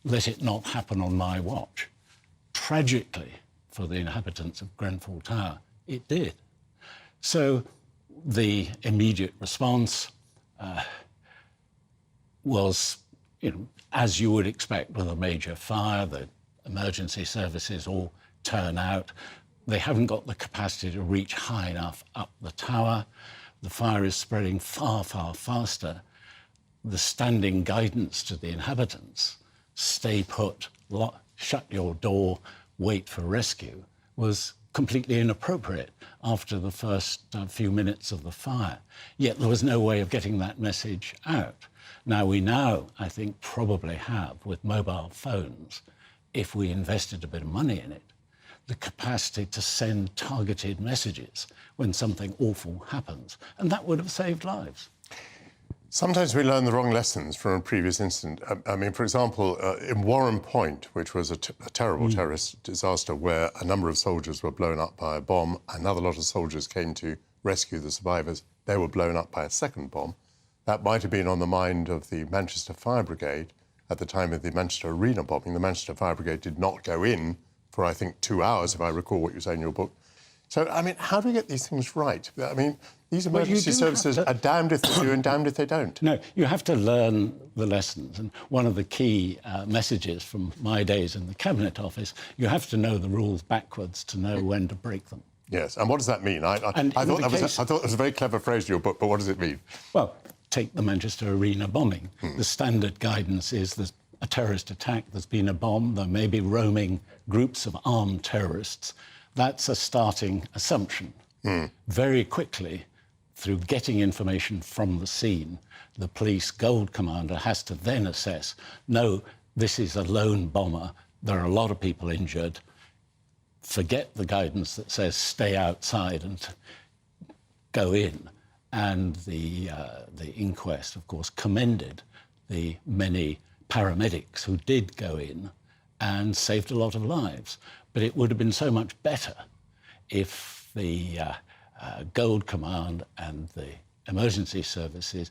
let it not happen on my watch. Tragically, for the inhabitants of Grenfell Tower, it did. So the immediate response was, as you would expect with a major fire, the emergency services all turn out. They haven't got the capacity to reach high enough up the tower. The fire is spreading far, far faster. The standing guidance to the inhabitants, stay put, shut your door, wait for rescue, was completely inappropriate after the first few minutes of the fire. Yet there was no way of getting that message out. Now, we I think, probably have, with mobile phones, if we invested a bit of money in it, the capacity to send targeted messages when something awful happens. And that would have saved lives. Sometimes we learn the wrong lessons from a previous incident. I mean, for example, in Warren Point, which was a terrible terrorist disaster where a number of soldiers were blown up by a bomb, another lot of soldiers came to rescue the survivors. They were blown up by a second bomb. That might have been on the mind of the Manchester Fire Brigade at the time of the Manchester Arena bombing. The Manchester Fire Brigade did not go in for, I think, 2 hours, if I recall what you say in your book. So, I mean, how do we get these things right? I mean, these emergency services are damned if they do and damned if they don't. No, you have to learn the lessons. And one of the key messages from my days in the Cabinet Office, you have to know the rules backwards to know when to break them. Yes, and what does that mean? I thought that was a very clever phrase in your book, but what does it mean? Well, take the Manchester Arena bombing. The standard guidance is there's a terrorist attack, there's been a bomb, there may be roaming groups of armed terrorists. That's a starting assumption. Very quickly, through getting information from the scene, the police gold commander has to then assess, no, this is a lone bomber, there are a lot of people injured, forget the guidance that says stay outside and go in. And the inquest, of course, commended the many paramedics who did go in and saved a lot of lives. But it would have been so much better if the Gold Command and the emergency services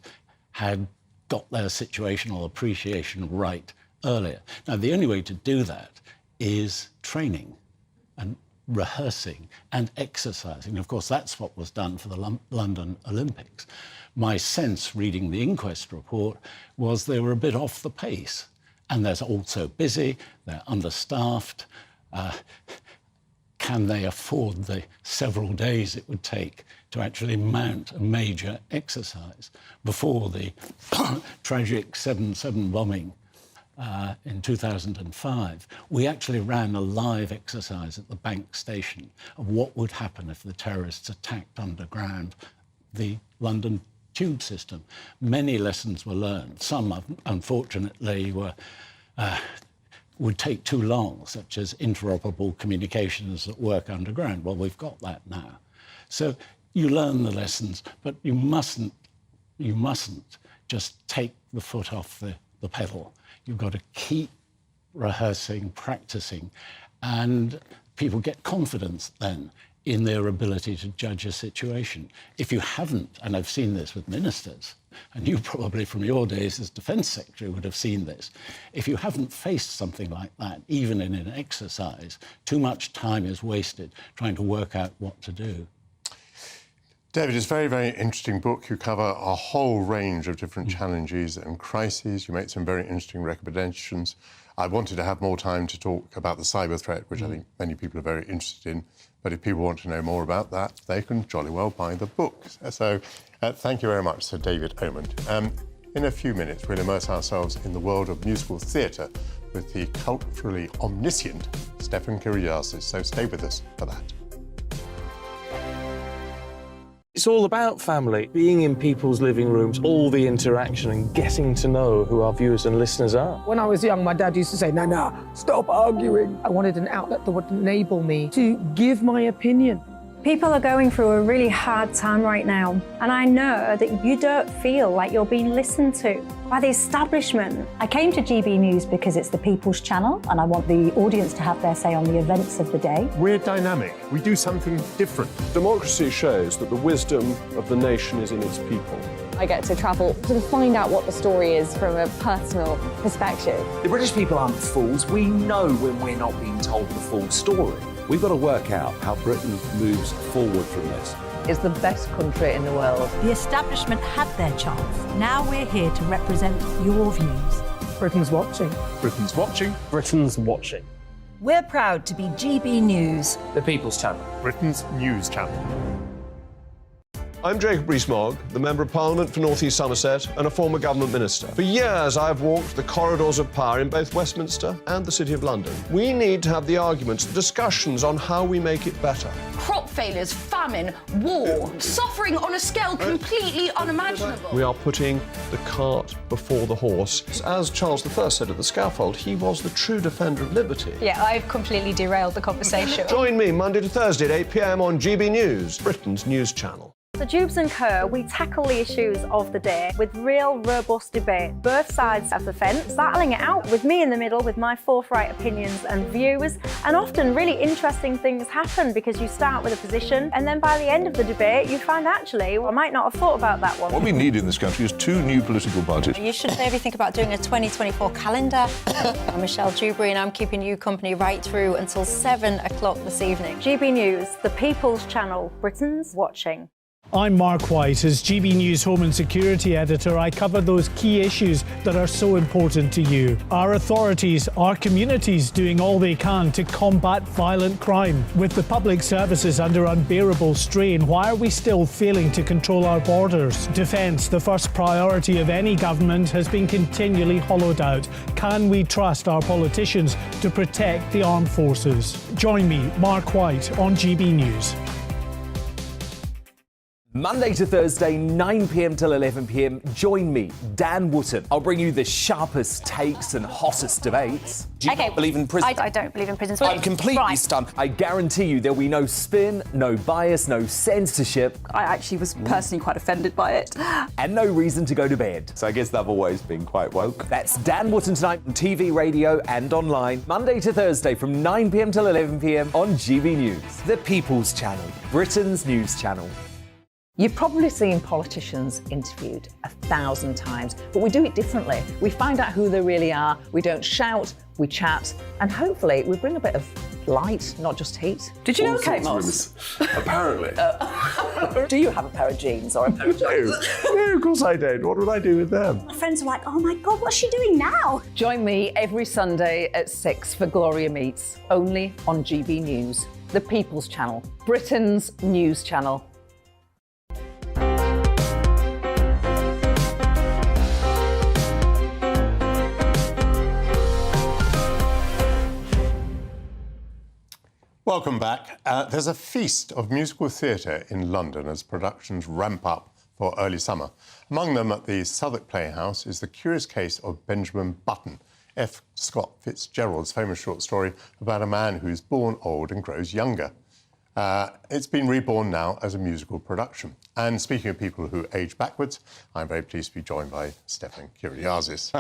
had got their situational appreciation right earlier. Now, the only way to do that is training and rehearsing and exercising. Of course, that's what was done for the London Olympics. My sense, reading the inquest report, was they were a bit off the pace. And they're also busy, they're understaffed. Can they afford the several days it would take to actually mount a major exercise? Before the tragic 7/7 bombing in 2005, we actually ran a live exercise at the Bank station of what would happen if the terrorists attacked underground the London tube system. Many lessons were learned. Some, unfortunately, would take too long, such as interoperable communications that work underground. Well, we've got that now. So you learn the lessons, but you mustn't just take the foot off the pedal. You've got to keep rehearsing, practicing, and people get confidence then in their ability to judge a situation. If you haven't, and I've seen this with ministers, and you probably from your days as Defence Secretary would have seen this, if you haven't faced something like that, even in an exercise, too much time is wasted trying to work out what to do. David, it's a very, very interesting book. You cover a whole range of different challenges and crises. You make some very interesting recommendations. I wanted to have more time to talk about the cyber threat, which I think many people are very interested in. But if people want to know more about that, they can jolly well buy the book. So thank you very much, Sir David Omond. In a few minutes, we'll immerse ourselves in the world of musical theatre with the culturally omniscient Stefan Kyriazis. So stay with us for that. It's all about family, being in people's living rooms, all the interaction and getting to know who our viewers and listeners are. When I was young, my dad used to say, "Nana, stop arguing." I wanted an outlet that would enable me to give my opinion. People are going through a really hard time right now, and I know that you don't feel like you're being listened to by the establishment. I came to GB News because it's the People's Channel, and I want the audience to have their say on the events of the day. We're dynamic. We do something different. Democracy shows that the wisdom of the nation is in its people. I get to travel to find out what the story is from a personal perspective. The British people aren't fools. We know when we're not being told the full story. We've got to work out how Britain moves forward from this. It's the best country in the world. The establishment had their chance. Now we're here to represent your views. Britain's watching. Britain's watching. Britain's watching. We're proud to be GB News. The People's Channel. Britain's news channel. I'm Jacob Rees-Mogg, the Member of Parliament for North East Somerset and a former government minister. For years, I've walked the corridors of power in both Westminster and the City of London. We need to have the arguments, the discussions on how we make it better. Crop failures, famine, war, suffering on a scale completely unimaginable. We are putting the cart before the horse. As Charles I said at the scaffold, he was the true defender of liberty. Yeah, I've completely derailed the conversation. Join me Monday to Thursday at 8 p.m. on GB News, Britain's news channel. So Jubes & Co, we tackle the issues of the day with real, robust debate, both sides of the fence, battling it out with me in the middle with my forthright opinions and views. And often really interesting things happen because you start with a position and then by the end of the debate you find actually, well, I might not have thought about that one. What we need in this country is 2 new political parties. You should maybe think about doing a 2024 calendar. I'm Michelle Dewberry and I'm keeping you company right through until 7 o'clock this evening. GB News, the People's Channel, Britain's watching. I'm Mark White. As GB News Home and Security Editor, I cover those key issues that are so important to you. Our authorities, our communities doing all they can to combat violent crime. With the public services under unbearable strain, why are we still failing to control our borders? Defence, the first priority of any government, has been continually hollowed out. Can we trust our politicians to protect the armed forces? Join me, Mark White, on GB News. Monday to Thursday, 9 p.m. till 11 p.m. Join me, Dan Wootton. I'll bring you the sharpest takes and hottest debates. Do you not believe in prison? I don't believe in prisons. I'm completely stunned. I guarantee you there'll be no spin, no bias, no censorship. I actually was personally quite offended by it. And no reason to go to bed. So I guess they've always been quite woke. That's Dan Wootton tonight on TV, radio and online. Monday to Thursday from 9 p.m. till 11 p.m. on GB News. The People's Channel, Britain's news channel. You've probably seen politicians interviewed 1,000 times, but we do it differently. We find out who they really are, we don't shout, we chat, and hopefully we bring a bit of light, not just heat. Did you know Kate Moss? Apparently. Do you have a pair of jeans or a pair of jeans? No, of course I don't. What would I do with them? My friends are like, oh my God, what's she doing now? Join me every Sunday at 6 for Gloria Meets, only on GB News, the People's Channel, Britain's news channel. Welcome back. There's a feast of musical theatre in London as productions ramp up for early summer. Among them at the Southwark Playhouse is the curious case of Benjamin Button, F. Scott Fitzgerald's famous short story about a man who's born old and grows younger. It's been reborn now as a musical production. And speaking of people who age backwards, I'm very pleased to be joined by Stefan Kyriazis.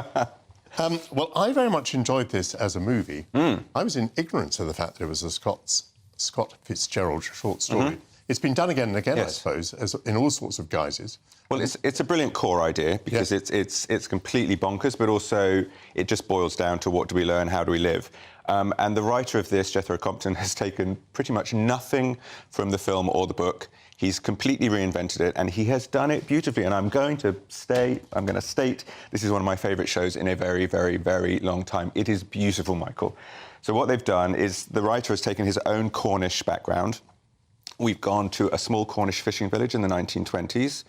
Well, I very much enjoyed this as a movie. I was in ignorance of the fact that it was a Scott Fitzgerald short story. It's been done again and again, Yes. I suppose, as in all sorts of guises. Well, it's a brilliant core idea because it's completely bonkers, but also it just boils down to what do we learn, how do we live? And the writer of this, Jethro, has taken pretty much nothing from the film or the book. He's completely reinvented it, and he has done it beautifully. And I'm going to state this is one of my favourite shows in a very, very, very long time. It is beautiful, Michael. So what they've done is the writer has taken his own Cornish background. We've gone to a small Cornish fishing village in the 1920s.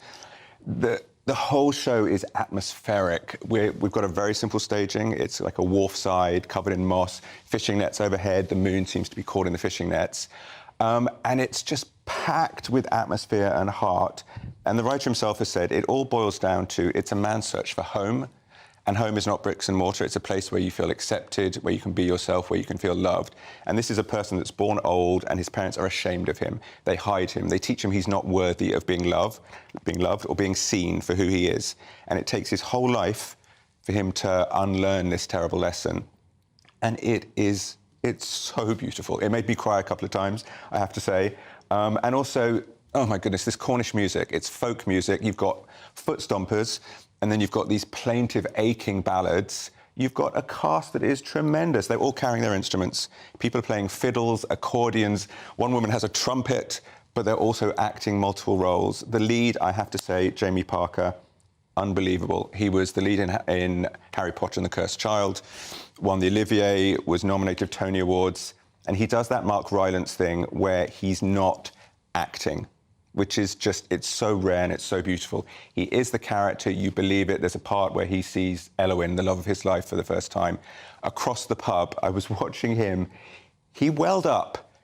The whole show is atmospheric. We've got a very simple staging. It's like a wharf side, covered in moss, fishing nets overhead. The moon seems to be caught in the fishing nets. And it's just packed with atmosphere and heart. And the writer himself has said it all boils down to it's a man's search for home. And home is not bricks and mortar. It's a place where you feel accepted, where you can be yourself, where you can feel loved. And this is a person that's born old and his parents are ashamed of him. They hide him. They teach him he's not worthy of being loved or being seen for who he is. And it takes his whole life for him to unlearn this terrible lesson. And it's so beautiful. It made me cry a couple of times, I have to say. And also, oh my goodness, this Cornish music, it's folk music. You've got foot stompers, and then you've got these plaintive, aching ballads. You've got a cast that is tremendous. They're all carrying their instruments. People are playing fiddles, accordions. One woman has a trumpet, but they're also acting multiple roles. The lead, I have to say, Jamie Parker, unbelievable. He was the lead in Harry Potter and the Cursed Child, won the Olivier, was nominated for Tony Awards, and he does that Mark Rylance thing where he's not acting, which is just, it's so rare and it's so beautiful. He is the character, you believe it. There's a part where he sees Elowyn, the love of his life, for the first time. Across the pub, I was watching him. He welled up.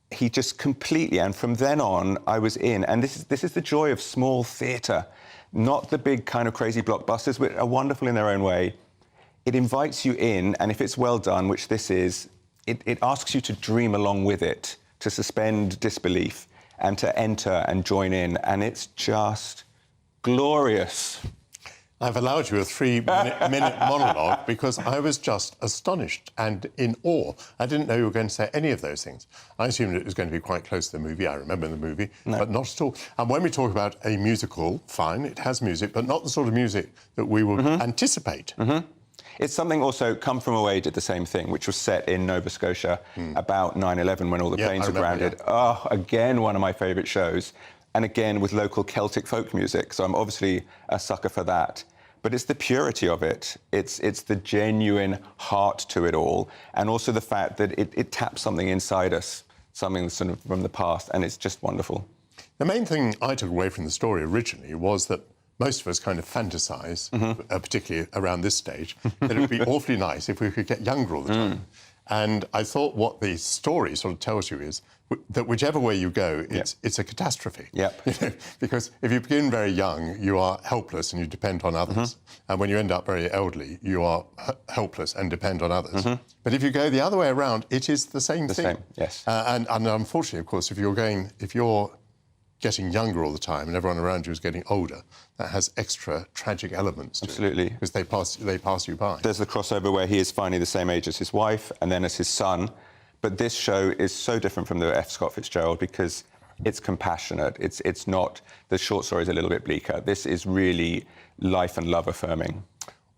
He just completely, and from then on, I was in. And this is the joy of small theatre, not the big kind of crazy blockbusters, which are wonderful in their own way. It invites you in, and if it's well done, which this is, it asks you to dream along with it, to suspend disbelief, and to enter and join in, and it's just glorious. I've allowed you a 3-minute monologue because I was just astonished and in awe. I didn't know you were going to say any of those things. I assumed it was going to be quite close to the movie. I remember the movie, but not at all. And when we talk about a musical, fine, it has music, but not the sort of music that we would anticipate. It's something also, Come From Away did the same thing, which was set in Nova Scotia about 9/11 when all the planes were grounded. Oh, again, one of my favourite shows. And again, with local Celtic folk music. So I'm obviously a sucker for that. But it's the purity of it. It's the genuine heart to it all. And also the fact that it taps something inside us, something sort of from the past. And it's just wonderful. The main thing I took away from the story originally was that most of us kind of fantasise, particularly around this stage, that it would be awfully nice if we could get younger all the time. And I thought what the story sort of tells you is that whichever way you go, it's a catastrophe. You know, because if you begin very young, you are helpless and you depend on others. And when you end up very elderly, you are helpless and depend on others. But if you go the other way around, it is the same thing. Same, yes. And unfortunately, of course, if you're getting younger all the time and everyone around you is getting older, that has extra tragic elements to Absolutely. it. Because they pass you by. There's the crossover where he is finally the same age as his wife and then as his son. But this show is so different from the F. Scott Fitzgerald because it's compassionate. It's not, the short story is a little bit bleaker. This is really life and love affirming.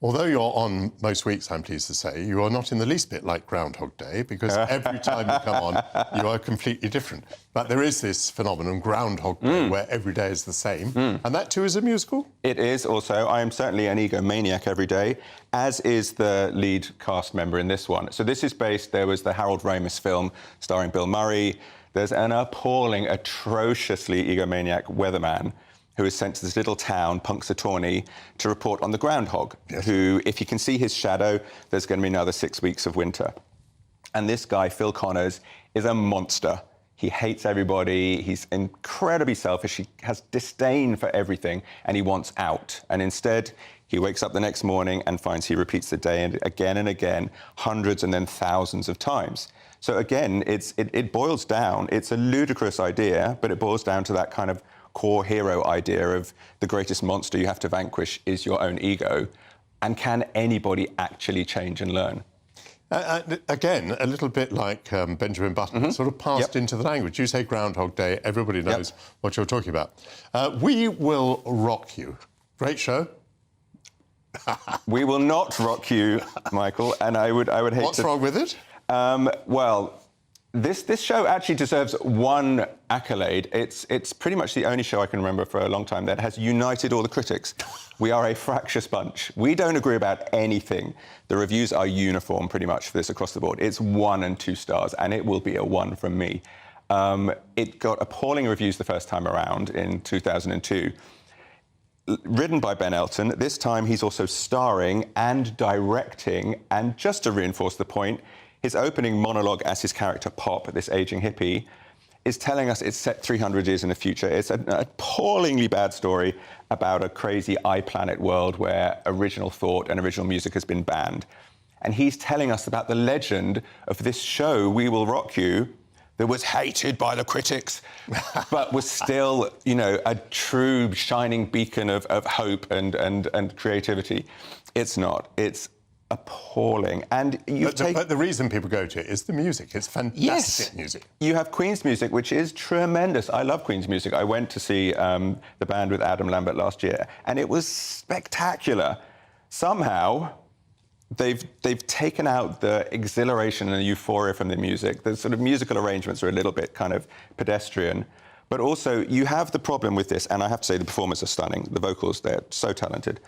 Although you're on most weeks, I'm pleased to say, you are not in the least bit like Groundhog Day, because every time you come on, you are completely different. But there is this phenomenon, Groundhog Day, where every day is the same. And that, too, is a musical? It is also. I am certainly an egomaniac every day, as is the lead cast member in this one. So this is based, there was the Harold Ramis film starring Bill Murray. There's an appalling, atrociously egomaniac weatherman who is sent to this little town, Punxsutawney, to report on the groundhog, who, if he can see his shadow, there's going to be another 6 weeks of winter. And this guy, Phil Connors, is a monster. He hates everybody, he's incredibly selfish, he has disdain for everything, and he wants out. And instead, he wakes up the next morning and finds he repeats the day and again, hundreds and then thousands of times. So again, it boils down, it's a ludicrous idea, but it boils down to that kind of core hero idea of the greatest monster you have to vanquish is your own ego. And can anybody actually change and learn? Again, a little bit like Benjamin Button, sort of passed into the language. You say Groundhog Day, everybody knows what you're talking about. We Will Rock You. Great show. We will not rock you, Michael, and I would hate What's wrong with it? Well, this show actually deserves one accolade. It's pretty much the only show I can remember for a long time that has united all the critics. We are a fractious bunch. We don't agree about anything. The reviews are uniform pretty much for this across the board. It's 1 and 2 stars, and it will be a 1 from me. It got appalling reviews the first time around in 2002. Written by Ben Elton. This time he's also starring and directing, and just to reinforce the point, his opening monologue as his character Pop, this ageing hippie, is telling us it's set 300 years in the future. It's an appallingly bad story about a crazy iPlanet world where original thought and original music has been banned. And he's telling us about the legend of this show, We Will Rock You, that was hated by the critics, but was still, you know, a true shining beacon of hope and creativity. It's not. It's appalling. And but the reason people go to it is the music. It's fantastic music. You have Queen's music, which is tremendous. I love Queen's music. I went to see the band with Adam Lambert last year, and it was spectacular. Somehow, they've taken out the exhilaration and the euphoria from the music. The sort of musical arrangements are a little bit kind of pedestrian. But also, you have the problem with this, and I have to say the performers are stunning. The vocals, they're so talented.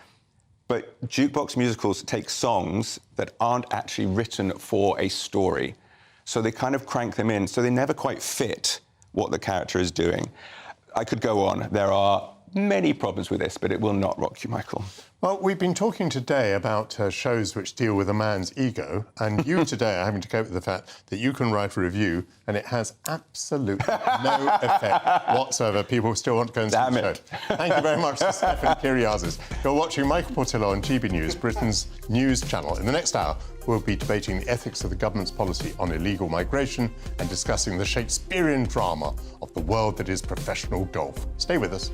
But jukebox musicals take songs that aren't actually written for a story. So they kind of crank them in, so they never quite fit what the character is doing. I could go on. There are many problems with this, but it will not rock you, Michael. Well, we've been talking today about shows which deal with a man's ego, and you today are having to cope with the fact that you can write a review and it has absolutely no effect whatsoever. People still want to go and see the show. Thank you very much to Stefan Kyriazis. You're watching Michael Portillo on GBNews, Britain's news channel. In the next hour, we'll be debating the ethics of the government's policy on illegal migration and discussing the Shakespearean drama of the world that is professional golf. Stay with us.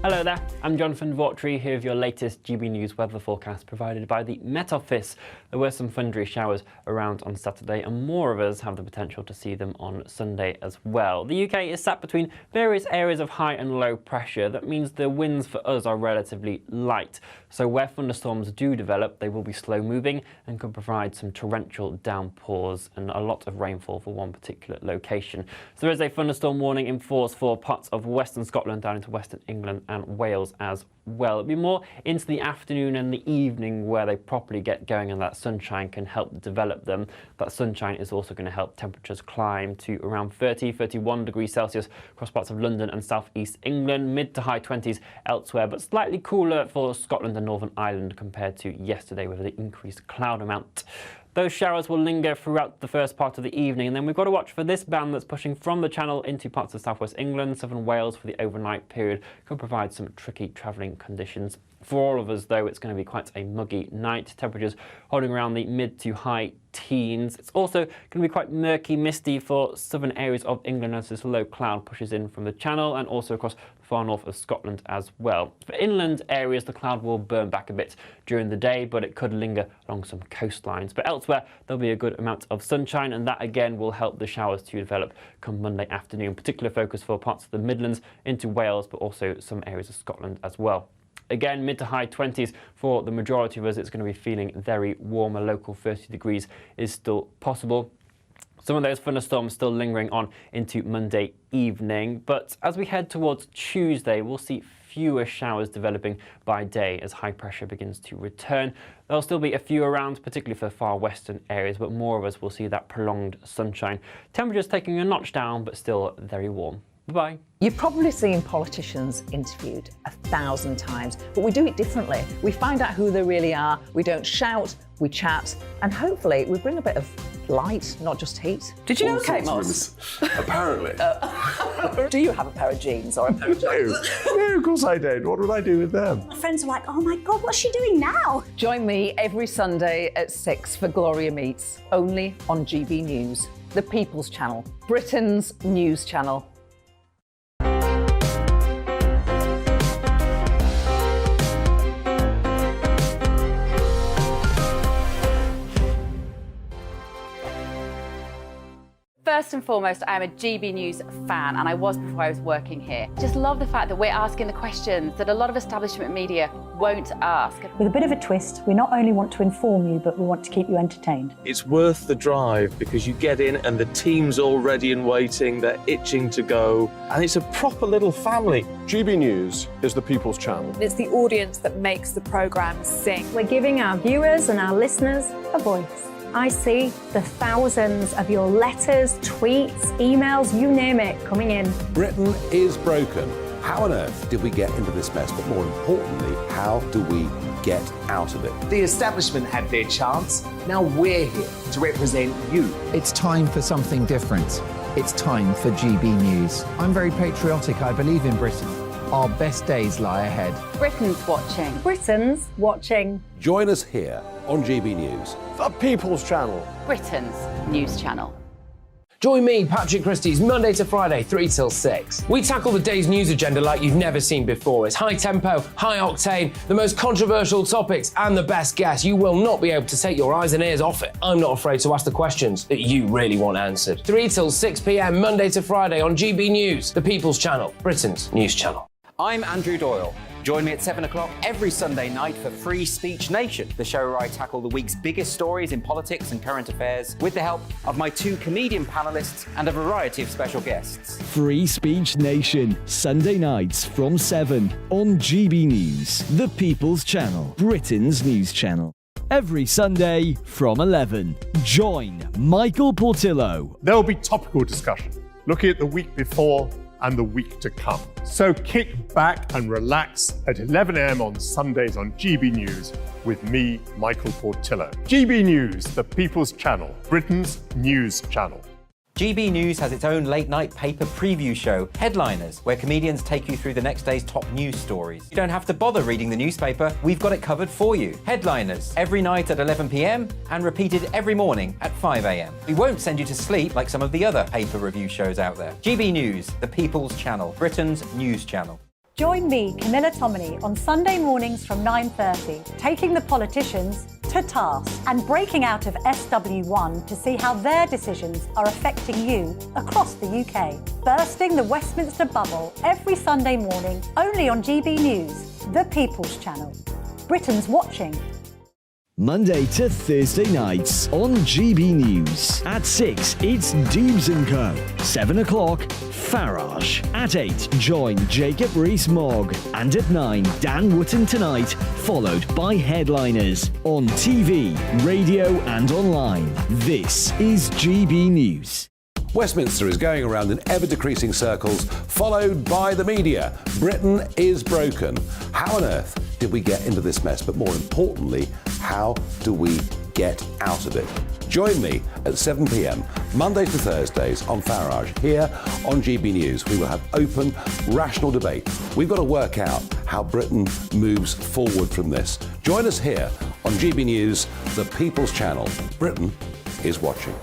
Hello there, I'm Jonathan Vautry here with your latest GB News weather forecast provided by the Met Office. There were some thundery showers around on Saturday, and more of us have the potential to see them on Sunday as well. The UK is sat between various areas of high and low pressure. That means the winds for us are relatively light. So where thunderstorms do develop, they will be slow moving and could provide some torrential downpours and a lot of rainfall for one particular location. So there is a thunderstorm warning in force for parts of western Scotland down into western England and Wales as well. It'll be more into the afternoon and the evening where they properly get going, and that sunshine can help develop them. That sunshine is also going to help temperatures climb to around 30-31 degrees Celsius across parts of London and southeast England, mid to high 20s elsewhere, but slightly cooler for Scotland and Northern Ireland compared to yesterday with the increased cloud amount. Those showers will linger throughout the first part of the evening, and then we've got to watch for this band that's pushing from the Channel into parts of southwest England, southern Wales for the overnight period. Could provide some tricky travelling conditions. For all of us, though, it's going to be quite a muggy night. Temperatures holding around the mid to high teens. It's also going to be quite murky, misty for southern areas of England as this low cloud pushes in from the Channel and also across the far north of Scotland as well. For inland areas, the cloud will burn back a bit during the day, but it could linger along some coastlines. But elsewhere, there'll be a good amount of sunshine, and that again will help the showers to develop come Monday afternoon. Particular focus for parts of the Midlands into Wales, but also some areas of Scotland as well. Again, mid to high 20s for the majority of us. It's going to be feeling very warm. A local 30 degrees is still possible. Some of those thunderstorms still lingering on into Monday evening. But as we head towards Tuesday, we'll see fewer showers developing by day as high pressure begins to return. There'll still be a few around, particularly for far western areas, but more of us will see that prolonged sunshine. Temperatures taking a notch down, but still very warm. Bye-bye. You've probably seen politicians interviewed 1,000 times, but we do it differently. We find out who they really are, we don't shout, we chat, and hopefully we bring a bit of light, not just heat. Did you know Kate Moss? Apparently. Do you have a pair of jeans or a pair of jeans? No, of course I don't. What would I do with them? My friends are like, oh my God, what's she doing now? Join me every Sunday at 6 for Gloria Meets, only on GB News, the People's Channel, Britain's news channel. First and foremost, I am a GB News fan, and I was before I was working here. Just love the fact that we're asking the questions that a lot of establishment media won't ask. With a bit of a twist, we not only want to inform you, but we want to keep you entertained. It's worth the drive because you get in and the team's all ready and waiting, they're itching to go, and it's a proper little family. GB News is the People's Channel. It's the audience that makes the programme sing. We're giving our viewers and our listeners a voice. I see the thousands of your letters, tweets, emails, you name it, coming in. Britain is broken. How on earth did we get into this mess? But more importantly, how do we get out of it? The establishment had their chance. Now we're here to represent you. It's time for something different. It's time for GB News. I'm very patriotic. I believe in Britain. Our best days lie ahead. Britain's watching. Britain's watching. Join us here on GB News. The People's Channel. Britain's news channel. Join me, Patrick Christie's, Monday to Friday, 3 till 6. We tackle the day's news agenda like you've never seen before. It's high tempo, high octane, the most controversial topics, and the best guests. You will not be able to take your eyes and ears off it. I'm not afraid to ask the questions that you really want answered. 3 till 6 p.m, Monday to Friday on GB News, the People's Channel, Britain's news channel. I'm Andrew Doyle. Join me at 7 o'clock every Sunday night for Free Speech Nation, the show where I tackle the week's biggest stories in politics and current affairs with the help of my 2 comedian panellists and a variety of special guests. Free Speech Nation, Sunday nights from 7 on GB News, the People's Channel, Britain's news channel. Every Sunday from 11. Join Michael Portillo. There'll be topical discussion, looking at the week before and the week to come. So kick back and relax at 11 a.m. on Sundays on GB News with me, Michael Portillo. GB News, the People's Channel, Britain's news channel. GB News has its own late-night paper preview show, Headliners, where comedians take you through the next day's top news stories. You don't have to bother reading the newspaper, we've got it covered for you. Headliners, every night at 11 p.m, and repeated every morning at 5 a.m. We won't send you to sleep like some of the other paper review shows out there. GB News, the People's Channel, Britain's news channel. Join me, Camilla Tominey, on Sunday mornings from 9:30, taking the politicians to task and breaking out of SW1 to see how their decisions are affecting you across the UK. Bursting the Westminster bubble every Sunday morning, only on GB News, the People's Channel. Britain's watching. Monday to Thursday nights on GB News. At 6, it's Dubes & Co. 7 o'clock, Farage. At 8, join Jacob Rees-Mogg. And at 9, Dan Wootton Tonight, followed by Headliners. On TV, radio and online. This is GB News. Westminster is going around in ever-decreasing circles, followed by the media. Britain is broken. How on earth did we get into this mess? But more importantly, how do we get out of it? Join me at 7 p.m, Mondays to Thursdays on Farage, here on GB News. We will have open, rational debate. We've got to work out how Britain moves forward from this. Join us here on GB News, the People's Channel. Britain is watching.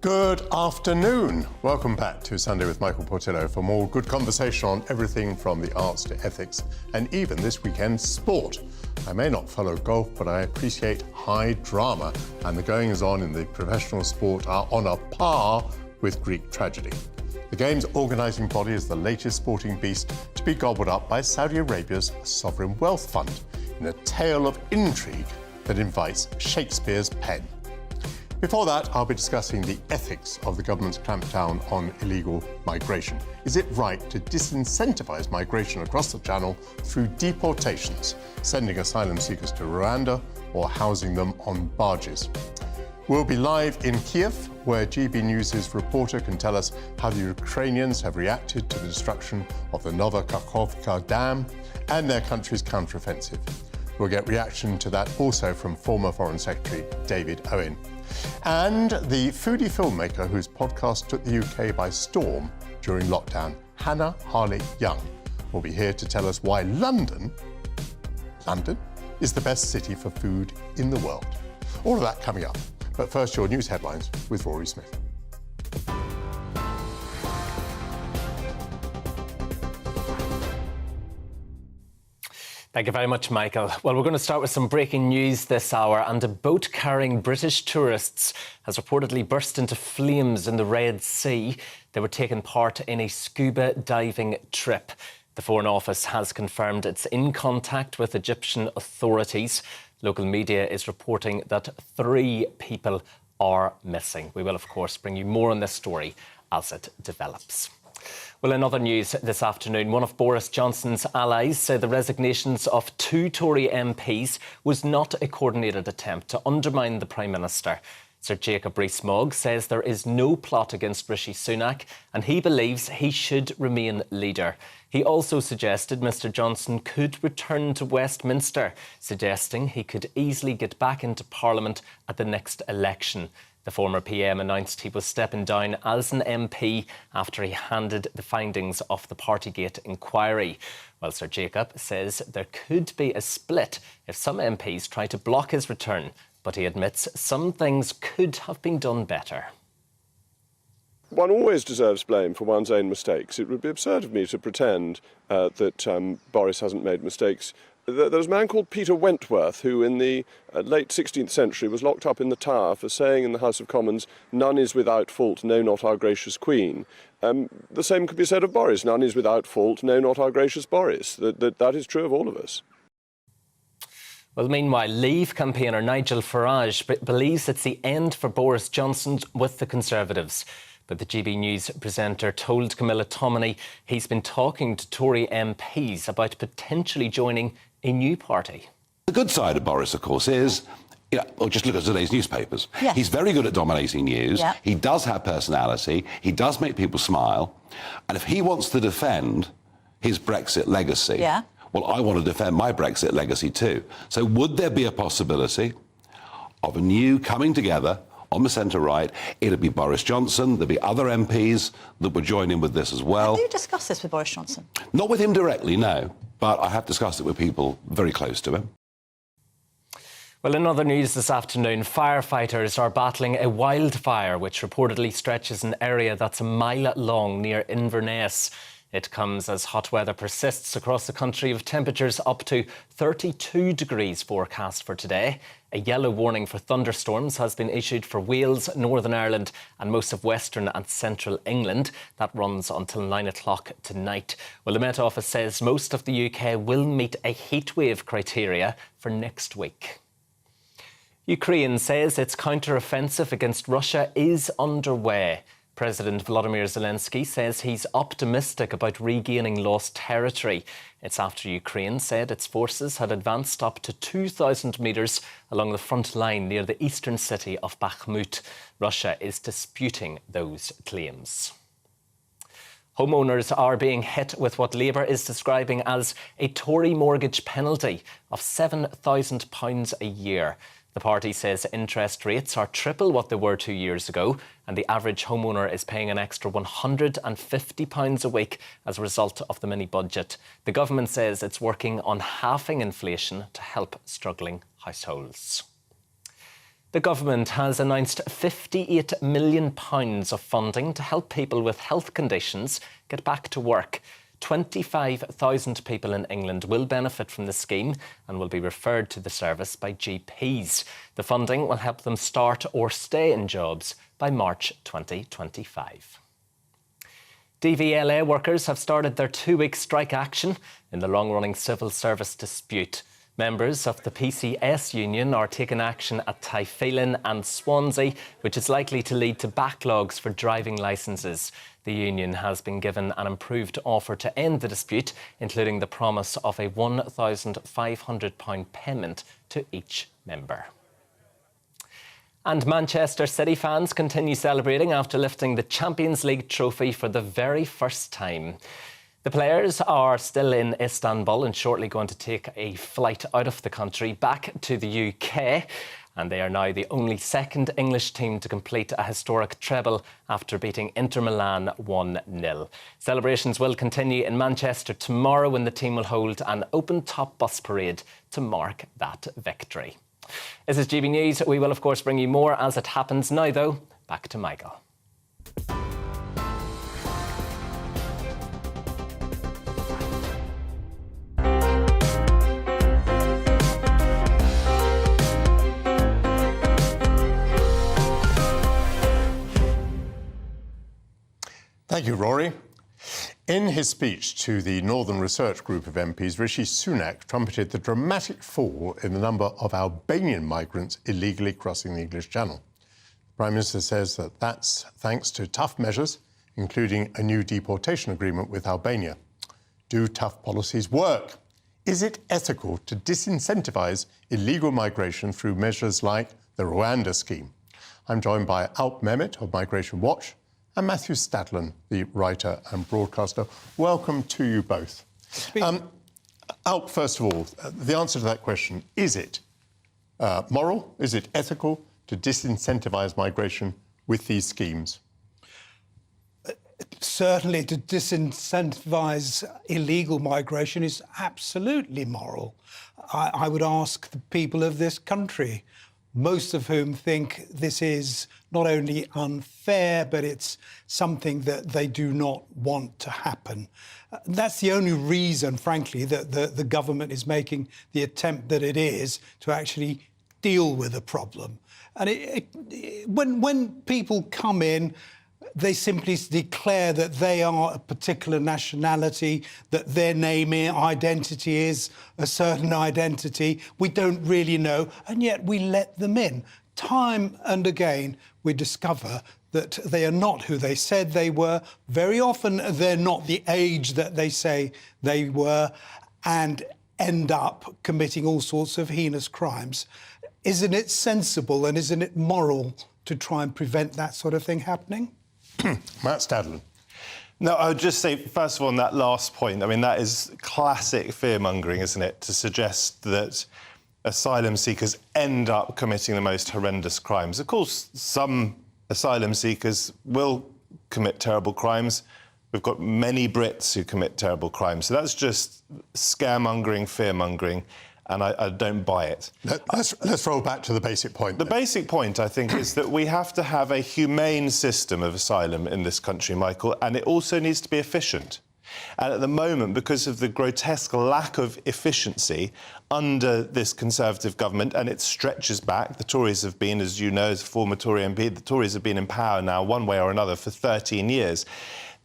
Good afternoon. Welcome back to Sunday with Michael Portillo for more good conversation on everything from the arts to ethics and even this weekend sport. I may not follow golf, but I appreciate high drama, and the goings-on in the professional sport are on a par with Greek tragedy. The game's organising body is the latest sporting beast to be gobbled up by Saudi Arabia's sovereign wealth fund in a tale of intrigue that invites Shakespeare's pen. Before that, I'll be discussing the ethics of the government's clampdown on illegal migration. Is it right to disincentivise migration across the Channel through deportations, sending asylum seekers to Rwanda or housing them on barges? We'll be live in Kiev, where GB News' reporter can tell us how the Ukrainians have reacted to the destruction of the Novokakhovka Dam and their country's counteroffensive. We'll get reaction to that also from former Foreign Secretary David Owen. And the foodie filmmaker whose podcast took the UK by storm during lockdown, Hannah Harley-Young, will be here to tell us why London is the best city for food in the world. All of that coming up. But first, your news headlines with Rory Smith. Thank you very much, Michael. Well, we're going to start with some breaking news this hour, and a boat carrying British tourists has reportedly burst into flames in the Red Sea. They were taking part in a scuba diving trip. The Foreign Office has confirmed it's in contact with Egyptian authorities. Local media is reporting that 3 people are missing. We will, of course, bring you more on this story as it develops. Well, in other news this afternoon, one of Boris Johnson's allies said the resignations of 2 Tory MPs was not a coordinated attempt to undermine the Prime Minister. Sir Jacob Rees-Mogg says there is no plot against Rishi Sunak and he believes he should remain leader. He also suggested Mr Johnson could return to Westminster, suggesting he could easily get back into Parliament at the next election. The former PM announced he was stepping down as an MP after he handed the findings of the Partygate inquiry. Well, Sir Jacob says there could be a split if some MPs try to block his return, but he admits some things could have been done better. One always deserves blame for one's own mistakes. It would be absurd of me to pretend that Boris hasn't made mistakes. There was a man called Peter Wentworth who in the late 16th century was locked up in the Tower for saying in the House of Commons, "None is without fault, no, not our gracious Queen." The same could be said of Boris. None is without fault, no, not our gracious Boris. That is true of all of us. Well, meanwhile, Leave campaigner Nigel Farage believes it's the end for Boris Johnson with the Conservatives. But the GB News presenter told Camilla Tominey he's been talking to Tory MPs about potentially joining a new party. The good side of Boris, of course, is, just look at today's newspapers. Yes. He's very good at dominating news. Yeah. He does have personality. He does make people smile. And if he wants to defend his Brexit legacy, Yeah. well, I want to defend my Brexit legacy too. So would there be a possibility of a new coming together on the centre-right? It'd be Boris Johnson. There'd be other MPs that would join in with this as well. Have you discussed this with Boris Johnson? Not with him directly, no. But I have discussed it with people very close to him. Well, in other news this afternoon, firefighters are battling a wildfire which reportedly stretches an area that's a mile long near Inverness. It comes as hot weather persists across the country with temperatures up to 32 degrees forecast for today. A yellow warning for thunderstorms has been issued for Wales, Northern Ireland and most of Western and Central England. That runs until 9 o'clock tonight. Well, the Met Office says most of the UK will meet a heatwave criteria for next week. Ukraine says its counter-offensive against Russia is underway. President Volodymyr Zelensky says he's optimistic about regaining lost territory. It's after Ukraine said its forces had advanced up to 2,000 metres along the front line near the eastern city of Bakhmut. Russia is disputing those claims. Homeowners are being hit with what Labour is describing as a Tory mortgage penalty of £7,000 a year. The party says interest rates are triple what they were 2 years ago, and the average homeowner is paying an extra £150 a week as a result of the mini-budget. The government says it's working on halving inflation to help struggling households. The government has announced £58 million of funding to help people with health conditions get back to work. 25,000 people in England will benefit from the scheme and will be referred to the service by GPs. The funding will help them start or stay in jobs by March 2025. DVLA workers have started their 2-week strike action in the long-running civil service dispute. Members of the PCS union are taking action at Typhoon and Swansea, which is likely to lead to backlogs for driving licences. The union has been given an improved offer to end the dispute, including the promise of a £1,500 payment to each member. And Manchester City fans continue celebrating after lifting the Champions League trophy for the very first time. The players are still in Istanbul and shortly going to take a flight out of the country back to the UK. And they are now the only second English team to complete a historic treble after beating Inter Milan 1-0. Celebrations will continue in Manchester tomorrow when the team will hold an open-top bus parade to mark that victory. This is GB News. We will, of course, bring you more as it happens. Now, though, back to Michael. Thank you, Rory. In his speech to the Northern Research Group of MPs, Rishi Sunak trumpeted the dramatic fall in the number of Albanian migrants illegally crossing the English Channel. The Prime Minister says that that's thanks to tough measures, including a new deportation agreement with Albania. Do tough policies work? Is it ethical to disincentivise illegal migration through measures like the Rwanda scheme? I'm joined by Alp Mehmet of Migration Watch and Matthew Stadlen, the writer and broadcaster. Welcome to you both. Alp, first of all, the answer to that question, is it moral, is it ethical to disincentivise migration with these schemes? Certainly to disincentivise illegal migration is absolutely moral. I would ask the people of this country, most of whom think this is not only unfair, but it's something that they do not want to happen. That's the only reason, frankly, that the government is making the attempt that it is to actually deal with the problem. And when people come in, they simply declare that they are a particular nationality, that their name, identity is a certain identity. We don't really know, and yet we let them in. Time and again, we discover that they are not who they said they were. Very often, they're not the age that they say they were, and end up committing all sorts of heinous crimes. Isn't it sensible and isn't it moral to try and prevent that sort of thing happening? Matt Stadlen. No, I would just say, first of all, on that last point, I mean, that is classic fear-mongering, isn't it, to suggest that asylum seekers end up committing the most horrendous crimes. Of course, some asylum seekers will commit terrible crimes. We've got many Brits who commit terrible crimes. So that's just scaremongering, fear-mongering, and I don't buy it. Let's roll back to the basic point. The basic point, I think, is that we have to have a humane system of asylum in this country, Michael, and it also needs to be efficient. And at the moment, because of the grotesque lack of efficiency under this Conservative government, and it stretches back, the Tories have been, as you know, as a former Tory MP, the Tories have been in power now, one way or another, for 13 years.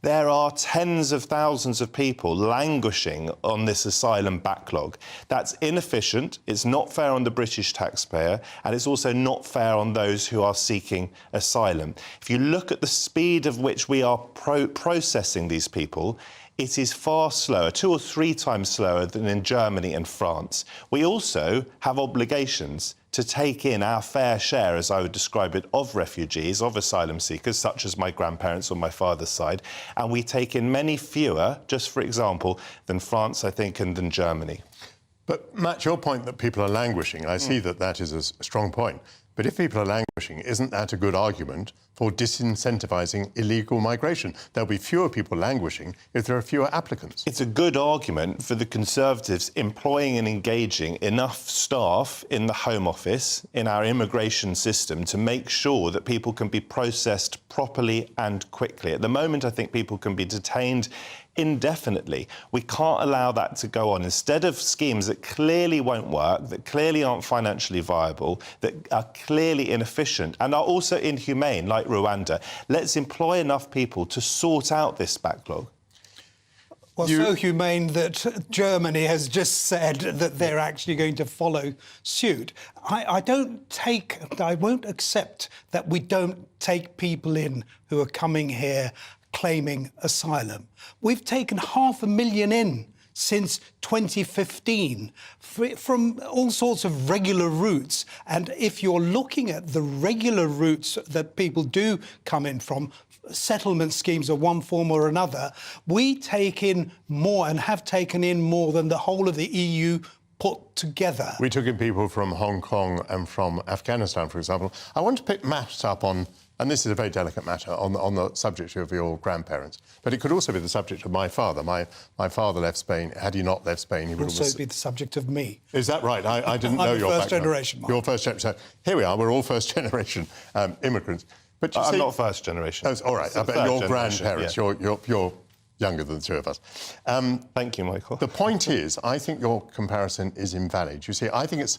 There are tens of thousands of people languishing on this asylum backlog. That's inefficient, it's not fair on the British taxpayer, and it's also not fair on those who are seeking asylum. If you look at the speed of which we are processing these people, it is far slower, 2 or 3 times slower than in Germany and France. We also have obligations to take in our fair share, as I would describe it, of refugees, of asylum seekers, such as my grandparents on my father's side, and we take in many fewer, just for example, than France, I think, and than Germany. But, Matt, your point that people are languishing, I see that that is a strong point. But if people are languishing, isn't that a good argument for disincentivising illegal migration? There'll be fewer people languishing if there are fewer applicants. It's a good argument for the Conservatives employing and engaging enough staff in the Home Office, in our immigration system, to make sure that people can be processed properly and quickly. At the moment, I think people can be detained indefinitely. We can't allow that to go on. Instead of schemes that clearly won't work, that clearly aren't financially viable, that are clearly inefficient and are also inhumane, like Rwanda, let's employ enough people to sort out this backlog. Well, so humane that Germany has just said that they're actually going to follow suit. I won't accept that we don't take people in who are coming here claiming asylum. We've taken 500,000 in since 2015 from all sorts of regular routes. And if you're looking at the regular routes that people do come in from, settlement schemes of one form or another, we take in more and have taken in more than the whole of the EU put together. We took in people from Hong Kong and from Afghanistan, for example. I want to pick Matt up on and this is a very delicate matter on the subject of your grandparents, but it could also be the subject of my father. My father left Spain. Had he not left Spain, he would also be the subject of me. Is that right? I didn't know your first background. generation. Mark. You're first generation. So here we are. We're all first generation immigrants. But you I'm see, not first generation. Oh, all right. I bet your grandparents. Yeah. You're younger than the two of us. Thank you, Michael. The point is, I think your comparison is invalid. You see, I think it's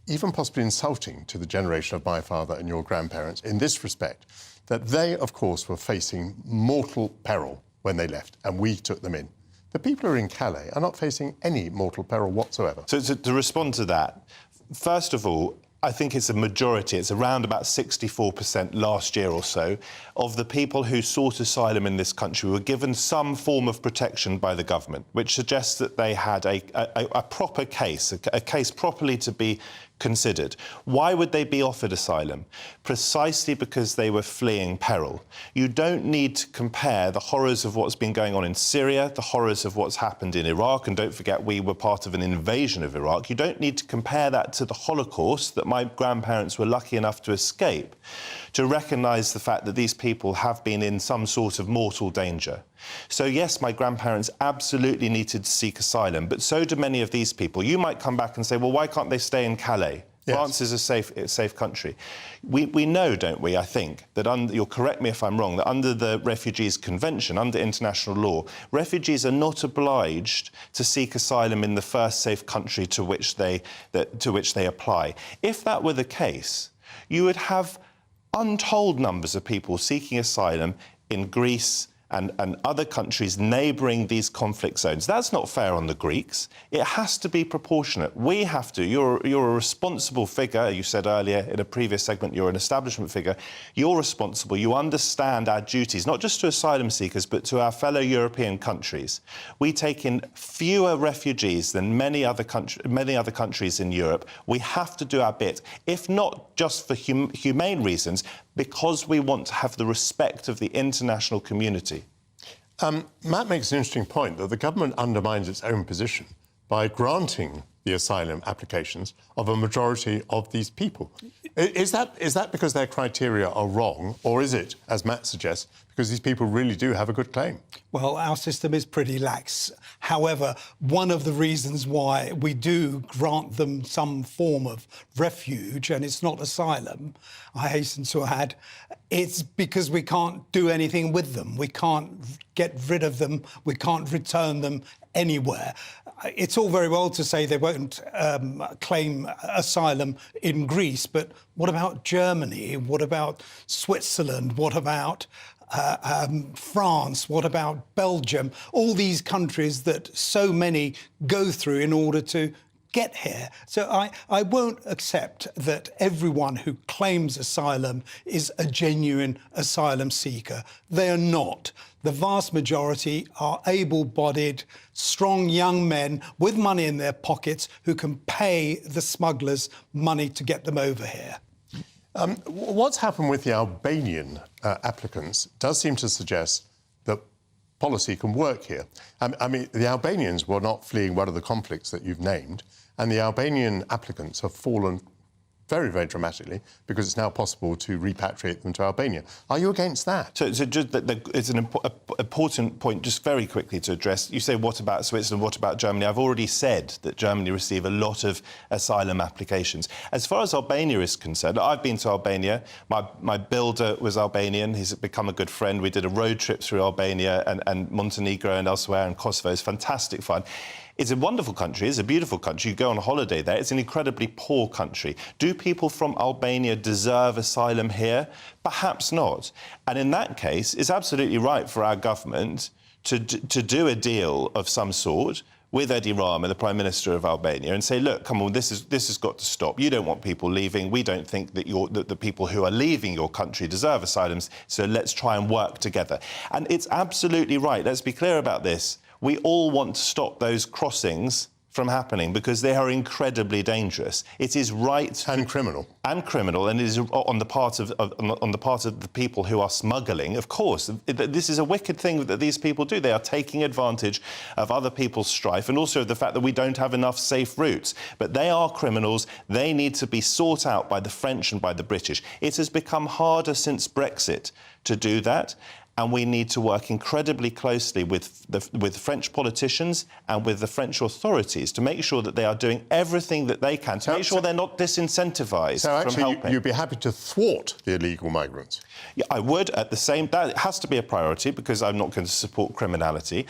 even possibly insulting to the generation of my father and your grandparents in this respect, that they, of course, were facing mortal peril when they left, and we took them in. The people who are in Calais are not facing any mortal peril whatsoever. So to respond to that, first of all, I think it's a majority, it's around about 64% last year or so, of the people who sought asylum in this country were given some form of protection by the government, which suggests that they had a proper case, a case properly to be considered. Why would they be offered asylum? Precisely because they were fleeing peril. You don't need to compare the horrors of what's been going on in Syria, the horrors of what's happened in Iraq, and don't forget we were part of an invasion of Iraq. You don't need to compare that to the Holocaust that my grandparents were lucky enough to escape to recognise the fact that these people have been in some sort of mortal danger. So yes, my grandparents absolutely needed to seek asylum, but so do many of these people. You might come back and say, well, why can't they stay in Calais? Yes. France is a safe country. We know, don't we, I think, that you'll correct me if I'm wrong, that under the Refugees Convention, under international law, refugees are not obliged to seek asylum in the first safe country to which they apply. If that were the case, you would have untold numbers of people seeking asylum in Greece and other countries neighbouring these conflict zones. That's not fair on the Greeks. It has to be proportionate. We have to. You're a responsible figure. You said earlier in a previous segment you're an establishment figure. You're responsible. You understand our duties, not just to asylum seekers, but to our fellow European countries. We take in fewer refugees than many other countries in Europe. We have to do our bit, if not just for humane reasons, because we want to have the respect of the international community. Matt makes an interesting point that the government undermines its own position by granting the asylum applications of a majority of these people. Is that because their criteria are wrong, or is it, as Matt suggests, because these people really do have a good claim? Well, our system is pretty lax. However, one of the reasons why we do grant them some form of refuge, and it's not asylum, I hasten to add, it's because we can't do anything with them. We can't get rid of them. We can't return them anywhere. It's all very well to say they won't claim asylum in Greece, but what about Germany? What about Switzerland? What about France? What about Belgium? All these countries that so many go through in order to get here. So I won't accept that everyone who claims asylum is a genuine asylum seeker. They are not. The vast majority are able-bodied, strong young men with money in their pockets who can pay the smugglers money to get them over here. What's happened with the Albanian applicants does seem to suggest that policy can work here. I mean, the Albanians were not fleeing one of the conflicts that you've named, and the Albanian applicants have fallen very, very dramatically because it's now possible to repatriate them to Albania. Are you against that? So just it's an important point, just very quickly to address. You say, what about Switzerland, what about Germany? I've already said that Germany receive a lot of asylum applications. As far as Albania is concerned, I've been to Albania. My builder was Albanian. He's become a good friend. We did a road trip through Albania and Montenegro and elsewhere, and Kosovo. It's fantastic fun. It's a wonderful country, it's a beautiful country. You go on a holiday there, it's an incredibly poor country. Do people from Albania deserve asylum here? Perhaps not. And in that case, it's absolutely right for our government to do a deal of some sort with Edi Rama, the Prime Minister of Albania, and say, look, come on, this has got to stop. You don't want people leaving. We don't think that the people who are leaving your country deserve asylums, so let's try and work together. And it's absolutely right. Let's be clear about this. We all want to stop those crossings from happening because they are incredibly dangerous. It is right and criminal, and it is on the part of the people who are smuggling. Of course, this is a wicked thing that these people do. They are taking advantage of other people's strife, and also the fact that we don't have enough safe routes. But they are criminals. They need to be sought out by the French and by the British. It has become harder since Brexit to do that. And we need to work incredibly closely with French politicians and with the French authorities to make sure that they are doing everything that they can to make sure they're not disincentivised so from helping. You'd be happy to thwart the illegal migrants? Yeah, I would. At the same time, it has to be a priority because I'm not going to support criminality.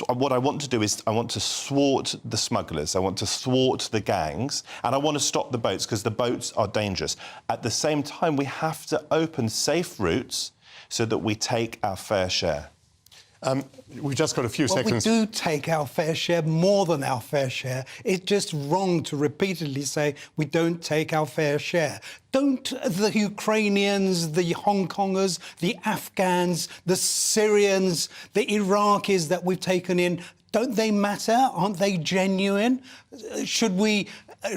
What I want to do is I want to thwart the smugglers. I want to thwart the gangs, and I want to stop the boats because the boats are dangerous. At the same time, we have to open safe routes so that we take our fair share. We've just got a few seconds. We do take our fair share, more than our fair share. It's just wrong to repeatedly say we don't take our fair share. Don't the Ukrainians, the Hong Kongers, the Afghans, the Syrians, the Iraqis that we've taken in, don't they matter? Aren't they genuine? Should we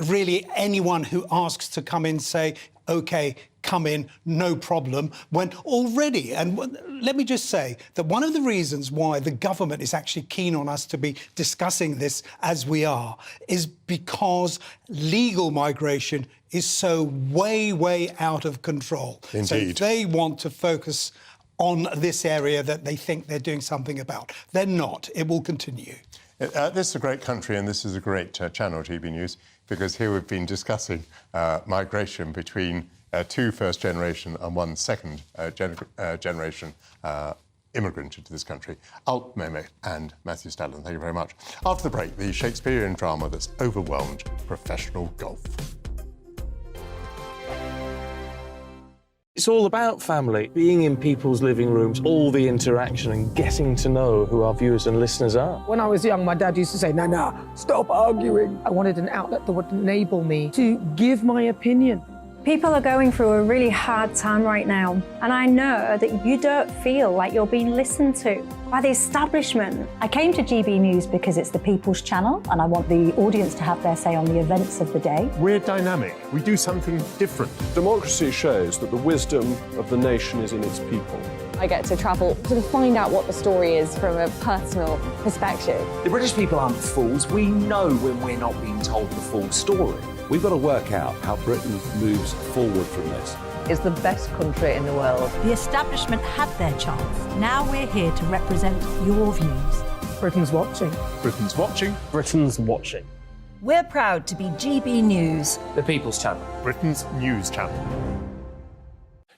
really, anyone who asks to come in, say, OK, come in, no problem, when already, and let me just say that one of the reasons why the government is actually keen on us to be discussing this as we are is because legal migration is so way out of control. Indeed. So they want to focus on this area that they think they're doing something about. They're not. It will continue. This is a great country and this is a great channel, GB News, because here we've been discussing migration between two first-generation and one second-generation immigrant into this country. Alt Mehmet and Matthew Stallion, thank you very much. After the break, the Shakespearean drama that's overwhelmed professional golf. It's all about family, being in people's living rooms, all the interaction and getting to know who our viewers and listeners are. When I was young, my dad used to say, "Nana, stop arguing." I wanted an outlet that would enable me to give my opinion. People are going through a really hard time right now, and I know that you don't feel like you're being listened to by the establishment. I came to GB News because it's the People's Channel, and I want the audience to have their say on the events of the day. We're dynamic. We do something different. Democracy shows that the wisdom of the nation is in its people. I get to travel to find out what the story is from a personal perspective. The British people aren't fools. We know when we're not being told the full story. We've got to work out how Britain moves forward from this. It's the best country in the world. The establishment had their chance. Now we're here to represent your views. Britain's watching. Britain's watching. Britain's watching. We're proud to be GB News. The People's Channel. Britain's news channel.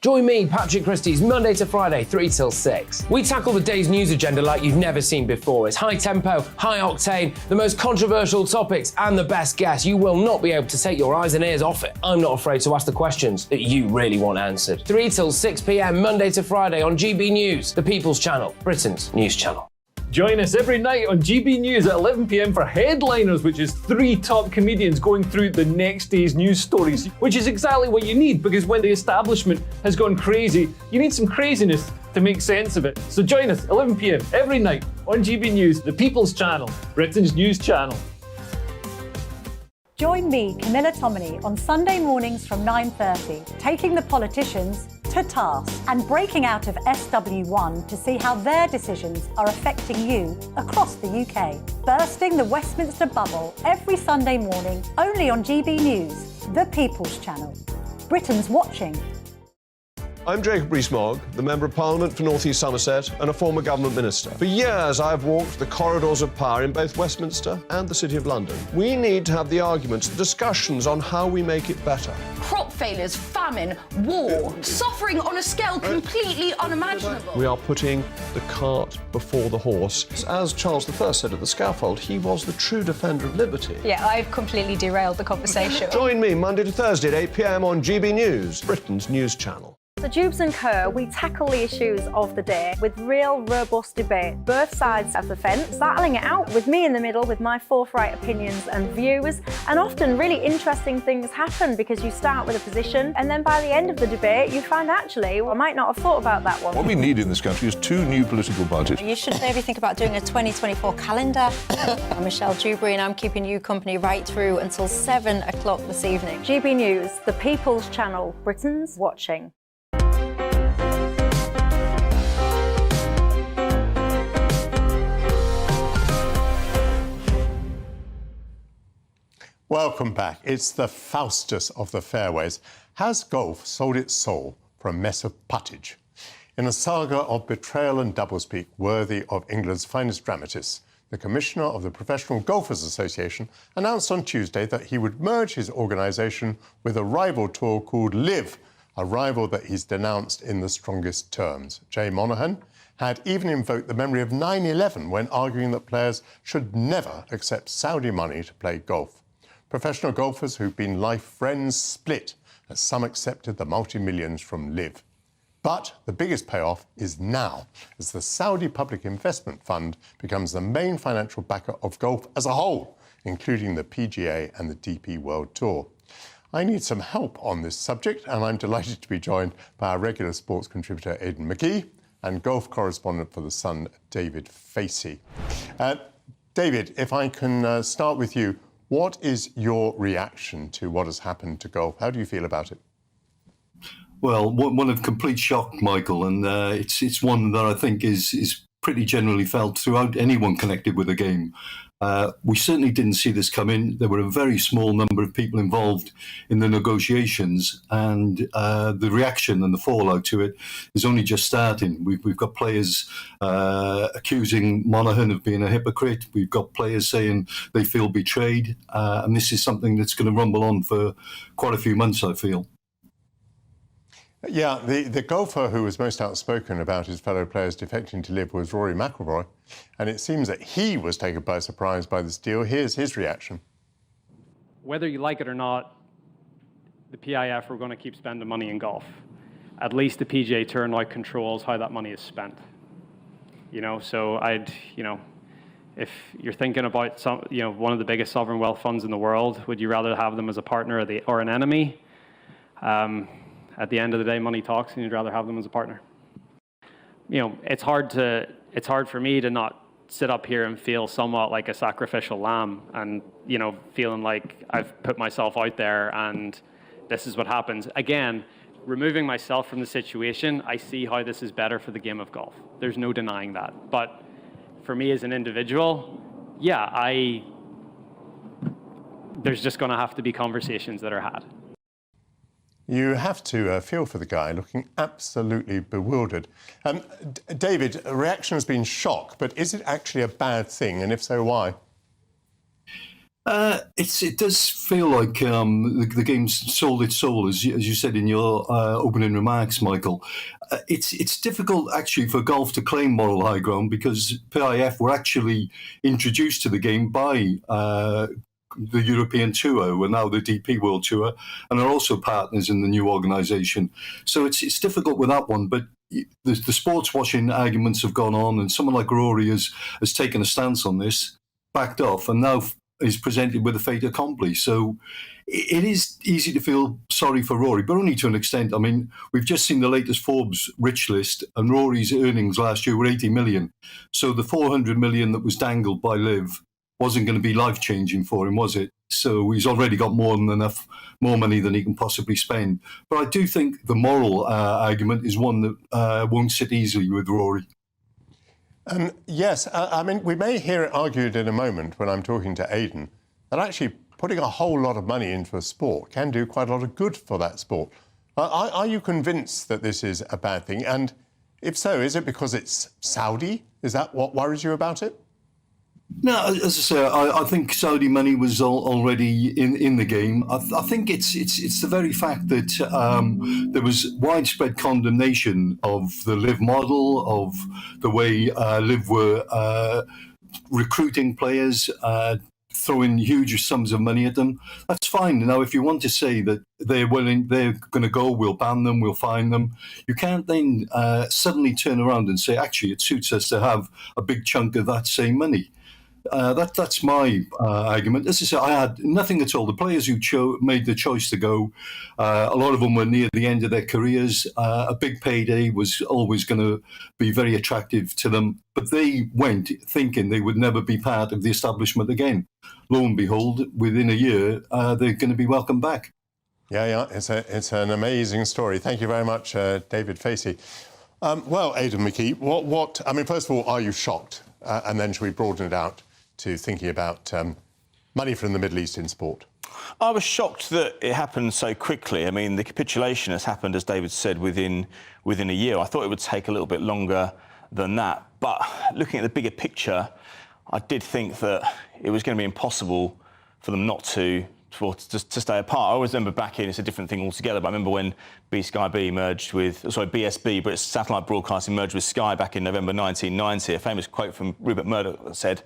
Join me, Patrick Christie's, Monday to Friday, 3 till 6. We tackle the day's news agenda like you've never seen before. It's high tempo, high octane, the most controversial topics and the best guests. You will not be able to take your eyes and ears off it. I'm not afraid to ask the questions that you really want answered. 3 till 6 p.m, Monday to Friday on GB News, the People's Channel, Britain's news channel. Join us every night on GB News at 11 p.m. for Headliners, which is 3 top comedians going through the next day's news stories, which is exactly what you need, because when the establishment has gone crazy, you need some craziness to make sense of it. So join us 11 p.m. every night on GB News, the People's Channel, Britain's news channel. Join me, Camilla Tominey, on Sunday mornings from 9:30, taking the politicians to task and breaking out of SW1 to see how their decisions are affecting you across the UK. Bursting the Westminster bubble every Sunday morning, only on GB News, the People's Channel. Britain's watching. I'm Jacob Rees-Mogg, the Member of Parliament for North East Somerset and a former government minister. For years, I've walked the corridors of power in both Westminster and the City of London. We need to have the arguments, the discussions on how we make it better. Crop failures, famine, war, suffering on a scale completely unimaginable. We are putting the cart before the horse. As Charles I said at the scaffold, he was the true defender of liberty. Yeah, I've completely derailed the conversation. Join me Monday to Thursday at 8 p.m. on GB News, Britain's news channel. So Jubes & Co, we tackle the issues of the day with real robust debate, both sides of the fence, battling it out with me in the middle with my forthright opinions and views. And often really interesting things happen because you start with a position and then by the end of the debate you find actually, well, I might not have thought about that one. What we need in this country is 2 new political parties. You should maybe think about doing a 2024 calendar. I'm Michelle Dewberry and I'm keeping you company right through until 7 o'clock this evening. GB News, the People's Channel, Britain's watching. Welcome back. It's the Faustus of the fairways. Has golf sold its soul for a mess of puttage? In a saga of betrayal and doublespeak worthy of England's finest dramatists, the Commissioner of the Professional Golfers Association announced on Tuesday that he would merge his organisation with a rival tour called LIV, a rival that he's denounced in the strongest terms. Jay Monaghan had even invoked the memory of 9/11 when arguing that players should never accept Saudi money to play golf. Professional golfers who've been life friends split as some accepted the multi-millions from LIV. But the biggest payoff is now, as the Saudi Public Investment Fund becomes the main financial backer of golf as a whole, including the PGA and the DP World Tour. I need some help on this subject, and I'm delighted to be joined by our regular sports contributor, Aidan McGee, and golf correspondent for The Sun, David Facey. David, if I can start with you, what is your reaction to what has happened to golf? How do you feel about it? Well, one of complete shock, Michael, and it's one that I think is pretty generally felt throughout anyone connected with the game. We certainly didn't see this coming. There were a very small number of people involved in the negotiations, and the reaction and the fallout to it is only just starting. We've got players accusing Monaghan of being a hypocrite. We've got players saying they feel betrayed, and this is something that's going to rumble on for quite a few months, I feel. Yeah, the golfer who was most outspoken about his fellow players defecting to LIV was Rory McIlroy, and it seems that he was taken by surprise by this deal. Here's his reaction. Whether you like it or not, the PIF are going to keep spending money in golf. At least the PGA Tour now controls how that money is spent. So if you're thinking about one of the biggest sovereign wealth funds in the world, would you rather have them as a partner or an enemy? At the end of the day, money talks, and you'd rather have them as a partner. It's hard for me to not sit up here and feel somewhat like a sacrificial lamb, and feeling like I've put myself out there, and this is what happens. Again, removing myself from the situation, I see how this is better for the game of golf. There's no denying that. But for me as an individual, there's just going to have to be conversations that are had. You have to feel for the guy, looking absolutely bewildered. David, a reaction has been shock, but is it actually a bad thing? And if so, why? It does feel like the game's sold its soul, as you said in your opening remarks, Michael. It's difficult, actually, for golf to claim moral high ground because PIF were actually introduced to the game by the European Tour, and now the DP World Tour, and are also partners in the new organisation. So it's difficult with that one, but the sports washing arguments have gone on, and someone like Rory has taken a stance on this, backed off, and now is presented with a fait accompli. So it is easy to feel sorry for Rory, but only to an extent. I mean, we've just seen the latest Forbes rich list, and Rory's earnings last year were 80 million. So the 400 million that was dangled by LIV wasn't going to be life-changing for him, was it? So he's already got more money than he can possibly spend. But I do think the moral argument is one that won't sit easily with Rory. Yes, I mean, we may hear it argued in a moment when I'm talking to Aidan, that actually putting a whole lot of money into a sport can do quite a lot of good for that sport. Are you convinced that this is a bad thing? And if so, is it because it's Saudi? Is that what worries you about it? No, as I say, I think Saudi money was already in the game. I think it's the very fact that there was widespread condemnation of the LIV model, of the way LIV were recruiting players, throwing huge sums of money at them. That's fine. Now, if you want to say that they're going to go, we'll ban them, we'll fine them, you can't then suddenly turn around and say, actually, it suits us to have a big chunk of that same money. That's my argument. As I said, I had nothing at all. The players who made the choice to go, a lot of them were near the end of their careers. A big payday was always going to be very attractive to them, but they went thinking they would never be part of the establishment again. Lo and behold, within a year, they're going to be welcomed back. Yeah, it's an amazing story. Thank you very much, David Facey. Well, Aidan McKee, what? I mean, first of all, are you shocked? And then should we broaden it out to thinking about money from the Middle East in sport? I was shocked that it happened so quickly. I mean, the capitulation has happened, as David said, within a year. I thought it would take a little bit longer than that. But looking at the bigger picture, I did think that it was going to be impossible for them not to stay apart. I always remember back in, it's a different thing altogether, but I remember when BSkyB merged with, BSB, British Satellite Broadcasting, merged with Sky back in November 1990. A famous quote from Rupert Murdoch that said,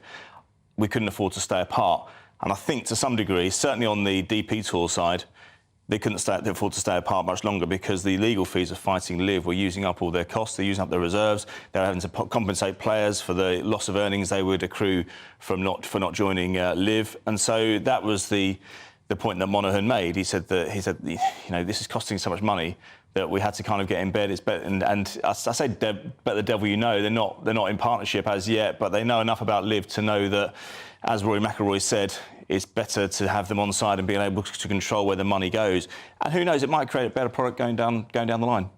we couldn't afford to stay apart. And I think to some degree, certainly on the DP Tour side, they couldn't afford to stay apart much longer because the legal fees of fighting Liv were using up all their costs, they're using up their reserves, they're having to compensate players for the loss of earnings they would accrue for not joining Liv. And so that was the point that Monaghan made. He said, you know, this is costing so much money that we had to kind of get in bed. It's better, and I say bet the devil you know. They're not in partnership as yet, but they know enough about Liv to know that, as Rory McIlroy said, it's better to have them on side and being able to control where the money goes. And who knows, it might create a better product going down the line.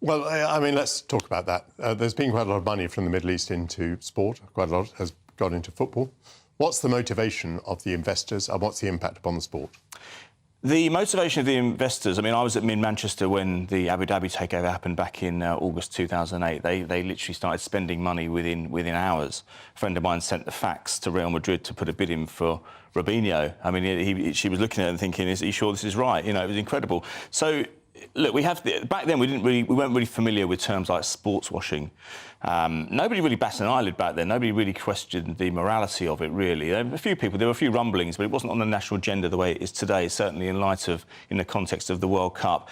Well, I mean, let's talk about that. There's been quite a lot of money from the Middle East into sport. Quite a lot has gone into football. What's the motivation of the investors and what's the impact upon the sport? The motivation of the investors, I mean, I was in Manchester when the Abu Dhabi takeover happened back in August 2008. They literally started spending money within hours. A friend of mine sent the fax to Real Madrid to put a bid in for Robinho. I mean, she was looking at it and thinking, are you sure this is right? You know, it was incredible. So, look, back then we weren't really familiar with terms like sports washing. Nobody really batted an eyelid back then. Nobody really questioned the morality of it, really. There were a few rumblings, but it wasn't on the national agenda the way it is today, certainly in the context of the World Cup.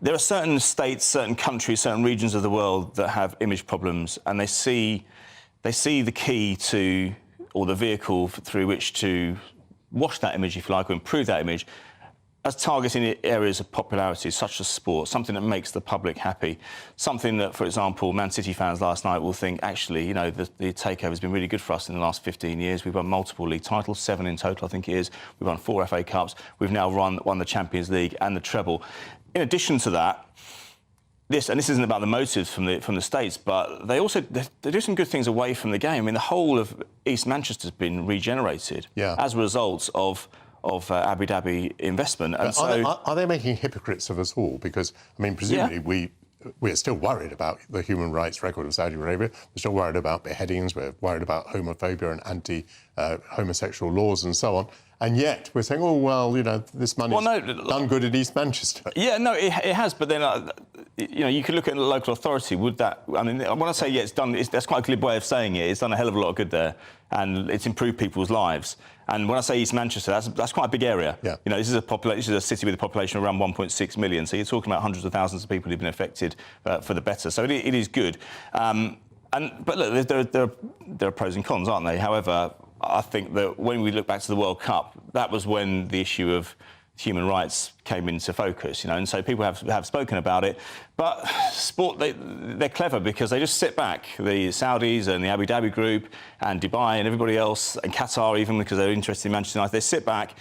There are certain states, certain countries, certain regions of the world that have image problems, and they see the key to, or the vehicle through which to wash that image, if you like, or improve that image, as targeting areas of popularity, such as sport, something that makes the public happy, something that, for example, Man City fans last night will think, actually, you know, the takeover has been really good for us in the last 15 years. We've won multiple league titles, 7 in total, I think it is. We've won 4 FA Cups. We've now won the Champions League and the treble. In addition to that, this isn't about the motives from the States, but they do some good things away from the game. I mean, the whole of East Manchester has been regenerated as a result of Abu Dhabi investment. And are they making hypocrites of us all? Because, I mean, presumably we're still worried about the human rights record of Saudi Arabia. We're still worried about beheadings. We're worried about homophobia and anti-homosexual laws and so on. And yet we're saying, oh, well, you know, this money's done good in East Manchester. Yeah, no, it has. But then, you know, you could look at the local authority. Would that... I mean, when I say, it's done... that's quite a glib way of saying it. It's done a hell of a lot of good there. And it's improved people's lives. And when I say East Manchester, that's quite a big area. Yeah. You know, this is a city with a population of around 1.6 million. So you're talking about hundreds of thousands of people who've been affected for the better. So it is good. But look, there are pros and cons, aren't they? However, I think that when we look back to the World Cup, that was when the issue of human rights came into focus, you know, and so people have spoken about it. But sport, they're clever because they just sit back, the Saudis and the Abu Dhabi group and Dubai and everybody else, and Qatar even, because they're interested in Manchester United, they sit back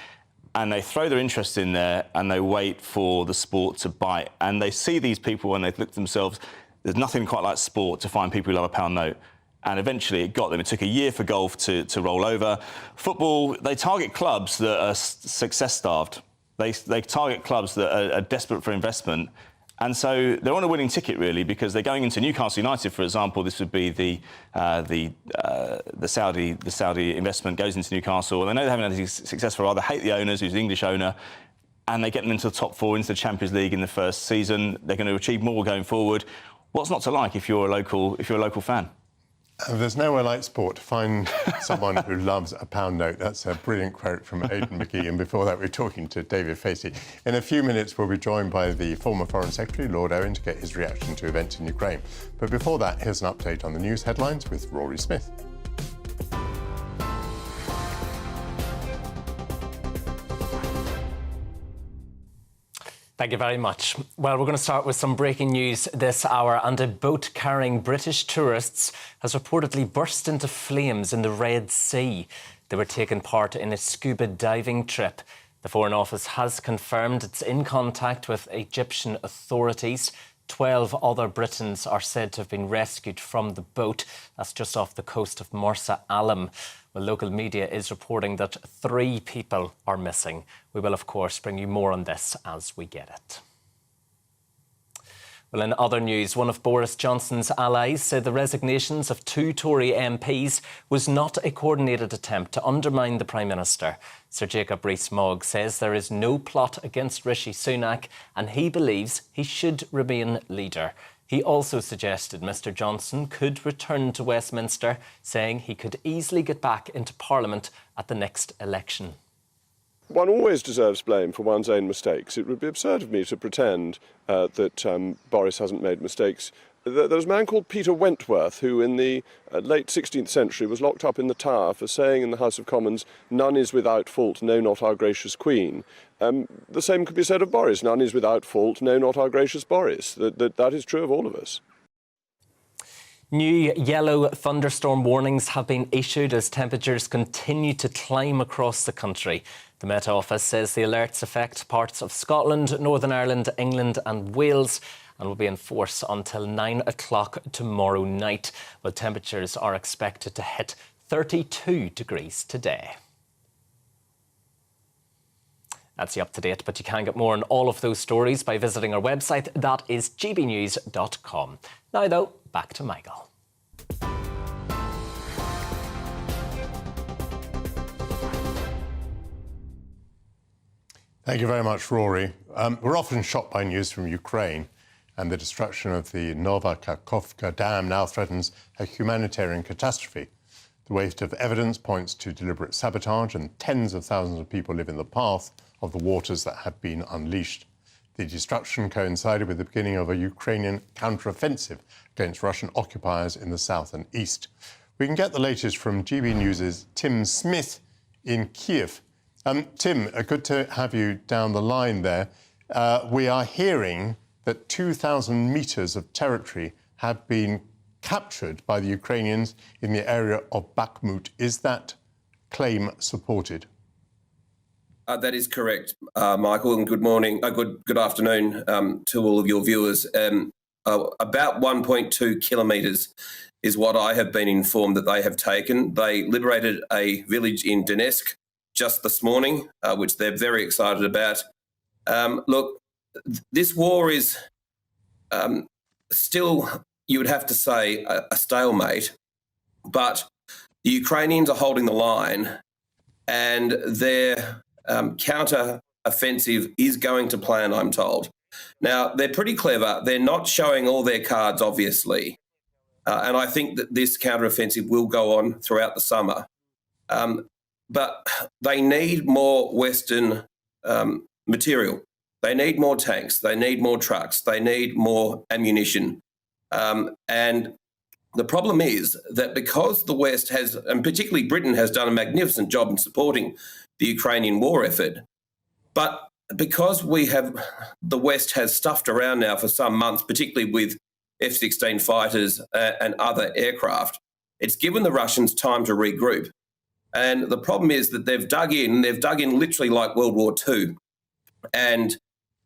and they throw their interest in there and they wait for the sport to bite. And they see these people and they look at themselves, there's nothing quite like sport to find people who love a pound note. And eventually it got them. It took a year for golf to roll over. Football, they target clubs that are success-starved. They target clubs that are desperate for investment. And so they're on a winning ticket, really, because they're going into Newcastle United, for example. This would be the Saudi investment goes into Newcastle. And they know they haven't had any success for a while. They hate the owners, who's the English owner. And they get them into the top 4, into the Champions League in the first season. They're going to achieve more going forward. What's not to like if you're a local fan? There's nowhere like sport to find someone who loves a pound note. That's a brilliant quote from Aidan McGee. And before that, we're talking to David Facey. In a few minutes, we'll be joined by the former Foreign Secretary, Lord Owen, to get his reaction to events in Ukraine. But before that, here's an update on the news headlines with Rory Smith. Thank you very much. Well, we're going to start with some breaking news this hour, and a boat carrying British tourists has reportedly burst into flames in the Red Sea. They were taking part in a scuba diving trip. The Foreign Office has confirmed it's in contact with Egyptian authorities. 12 other Britons are said to have been rescued from the boat. That's just off the coast of Marsa Alam. Well, local media is reporting that 3 people are missing. We will, of course, bring you more on this as we get it. Well, in other news, one of Boris Johnson's allies said the resignations of 2 Tory MPs was not a coordinated attempt to undermine the Prime Minister. Sir Jacob Rees-Mogg says there is no plot against Rishi Sunak and he believes he should remain leader. He also suggested Mr Johnson could return to Westminster, saying he could easily get back into Parliament at the next election. One always deserves blame for one's own mistakes. It would be absurd of me to pretend that Boris hasn't made mistakes. There was a man called Peter Wentworth who in the late 16th century was locked up in the Tower for saying in the House of Commons, "None is without fault, no, not our gracious Queen." The same could be said of Boris. None is without fault, no, not our gracious Boris. That is true of all of us. New yellow thunderstorm warnings have been issued as temperatures continue to climb across the country. The Met Office says the alerts affect parts of Scotland, Northern Ireland, England and Wales and will be in force until 9 o'clock tomorrow night. Well, temperatures are expected to hit 32 degrees today. That's the up-to-date, but you can get more on all of those stories by visiting our website. That is gbnews.com. Now, though, back to Michael. Thank you very much, Rory. We're often shocked by news from Ukraine, and the destruction of the Nova Kakhovka Dam now threatens a humanitarian catastrophe. The weight of evidence points to deliberate sabotage, and tens of thousands of people live in the path of the waters that have been unleashed. The destruction coincided with the beginning of a Ukrainian counter-offensive against Russian occupiers in the south and east. We can get the latest from GB News' Tim Smith in Kiev. Tim, good to have you down the line there. We are hearing that 2,000 metres of territory have been captured by the Ukrainians in the area of Bakhmut. Is that claim supported? That is correct, Michael, and good morning, good afternoon to all of your viewers. About 1.2 kilometres is what I have been informed that they have taken. They liberated a village in Donetsk just this morning, which they're very excited about. Look, this war is still, you would have to say, a stalemate, but the Ukrainians are holding the line and their counter-offensive is going to plan, I'm told. Now, they're pretty clever. They're not showing all their cards, obviously. And I think that this counter-offensive will go on throughout the summer. But they need more Western material. They need more tanks. They need more trucks. They need more ammunition. And the problem is that because the West has, and particularly Britain, has done a magnificent job in supporting the Ukrainian war effort, but because the West has stuffed around now for some months, particularly with F-16 fighters and other aircraft, it's given the Russians time to regroup. And the problem is that they've dug in literally like World War II. And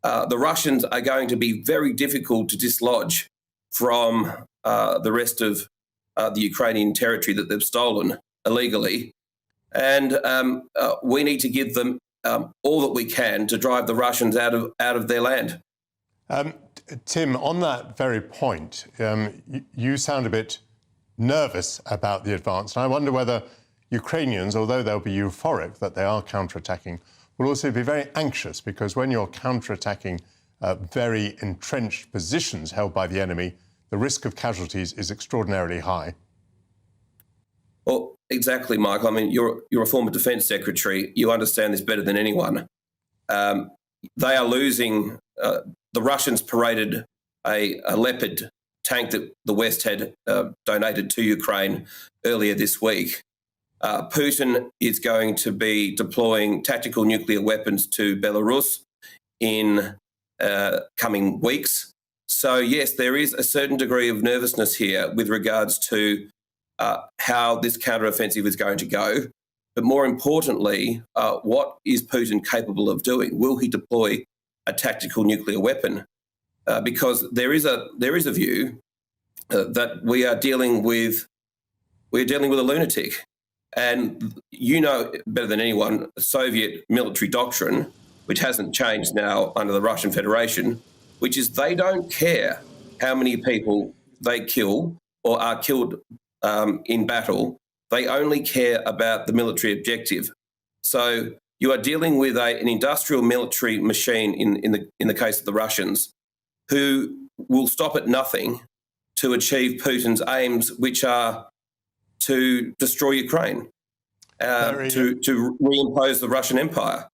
the Russians are going to be very difficult to dislodge from the rest of the Ukrainian territory that they've stolen illegally. And we need to give them all that we can to drive the Russians out of their land. Tim, on that very point, you sound a bit nervous about the advance. And I wonder whether Ukrainians, although they'll be euphoric that they are counterattacking, will also be very anxious, because when you're counterattacking very entrenched positions held by the enemy, the risk of casualties is extraordinarily high. Well, exactly, Michael. I mean, you're a former defence secretary. You understand this better than anyone. They are losing. The Russians paraded a Leopard tank that the West had donated to Ukraine earlier this week. Putin is going to be deploying tactical nuclear weapons to Belarus in coming weeks. So, yes, there is a certain degree of nervousness here with regards to how this counteroffensive is going to go. But more importantly, what is Putin capable of doing? Will he deploy a tactical nuclear weapon? Because there is a view that we are dealing with a lunatic. And you know better than anyone, Soviet military doctrine, which hasn't changed now under the Russian Federation, which is they don't care how many people they kill or are killed in battle. They only care about the military objective. So you are dealing with an industrial military machine in the case of the Russians, who will stop at nothing to achieve Putin's aims, which are to destroy Ukraine, to reimpose the Russian Empire.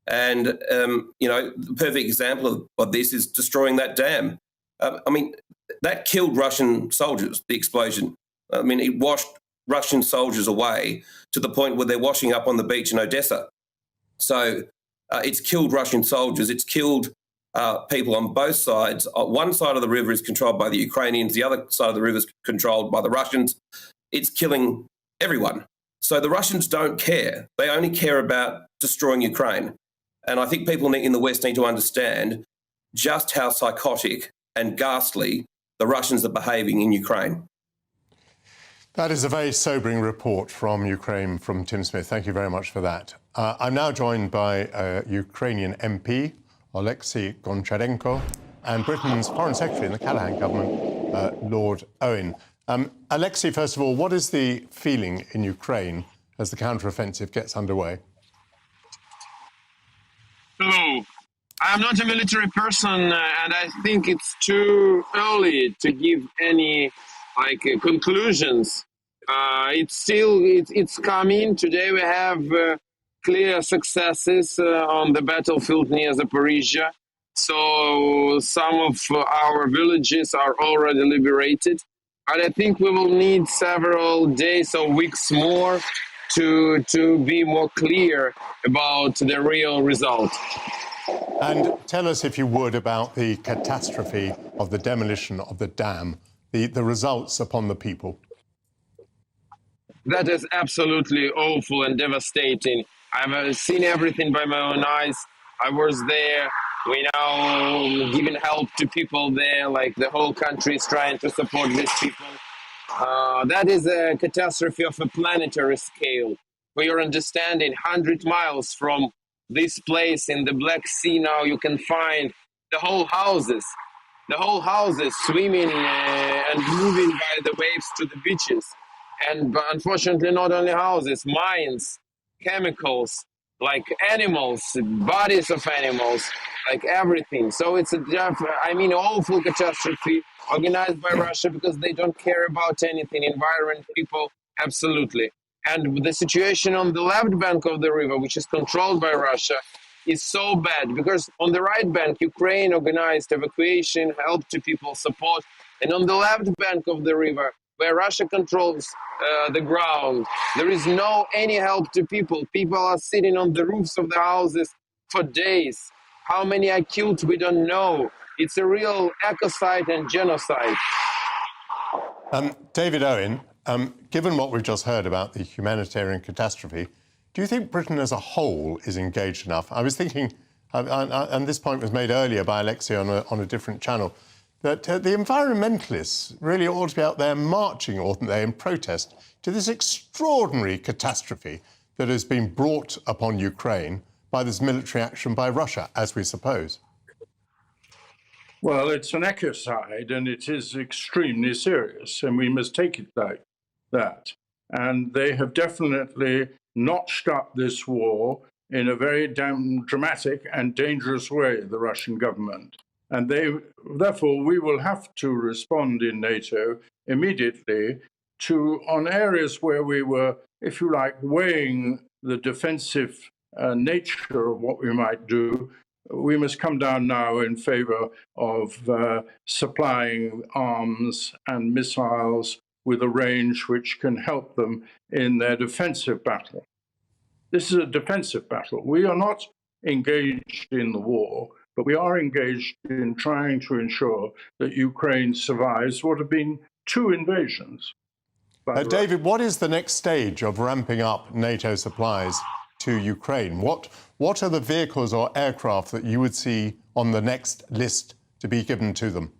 And, the perfect example of this is destroying that dam. I mean, that killed Russian soldiers, the explosion. I mean, it washed Russian soldiers away to the point where they're washing up on the beach in Odessa. So it's killed Russian soldiers. It's killed people on both sides. One side of the river is controlled by the Ukrainians. The other side of the river is controlled by the Russians. It's killing everyone. So the Russians don't care. They only care about destroying Ukraine. And I think people in the West need to understand just how psychotic and ghastly the Russians are behaving in Ukraine. That is a very sobering report from Ukraine, from Tim Smith. Thank you very much for that. I'm now joined by Ukrainian MP, Oleksiy Goncharenko, and Britain's Foreign Secretary in the Callaghan government, Lord Owen. Oleksiy, first of all, what is the feeling in Ukraine as the counteroffensive gets underway? Hello. I'm not a military person, and I think it's too early to give any conclusions. It's coming. Today we have clear successes on the battlefield near Zaporizhia. So some of our villages are already liberated. But I think we will need several days or weeks more to be more clear about the real result. And tell us, if you would, about the catastrophe of the demolition of the dam, the results upon the people. That is absolutely awful and devastating. I've seen everything by my own eyes. I was there. We now giving help to people there, like the whole country is trying to support these people. That is a catastrophe of a planetary scale. For your understanding, 100 miles from this place in the Black Sea now you can find the whole houses swimming and moving by the waves to the beaches. And unfortunately, not only houses, mines, chemicals, like animals, bodies of animals, like everything. So it's awful catastrophe organized by Russia because they don't care about anything, environment, people, absolutely. And the situation on the left bank of the river, which is controlled by Russia, is so bad because on the right bank, Ukraine organized evacuation, help to people, support. And on the left bank of the river, where Russia controls the ground, there is no any help to people. People are sitting on the roofs of the houses for days. How many are killed, we don't know. It's a real ecocide and genocide. David Owen, given what we've just heard about the humanitarian catastrophe, do you think Britain as a whole is engaged enough? I was thinking, and this point was made earlier by Oleksiy on a different channel, that the environmentalists really ought to be out there marching, oughtn't they, in protest to this extraordinary catastrophe that has been brought upon Ukraine by this military action by Russia, as we suppose. Well, it's an ecocide, and it is extremely serious, and we must take it like that. And they have definitely notched up this war in a very dramatic and dangerous way, the Russian government. And therefore, we will have to respond in NATO immediately on areas where we were, if you like, weighing the defensive nature of what we might do, we must come down now in favor of supplying arms and missiles with a range which can help them in their defensive battle. This is a defensive battle. We are not engaged in the war, but we are engaged in trying to ensure that Ukraine survives what have been 2 invasions. David, what is the next stage of ramping up NATO supplies to Ukraine? What are the vehicles or aircraft that you would see on the next list to be given to them?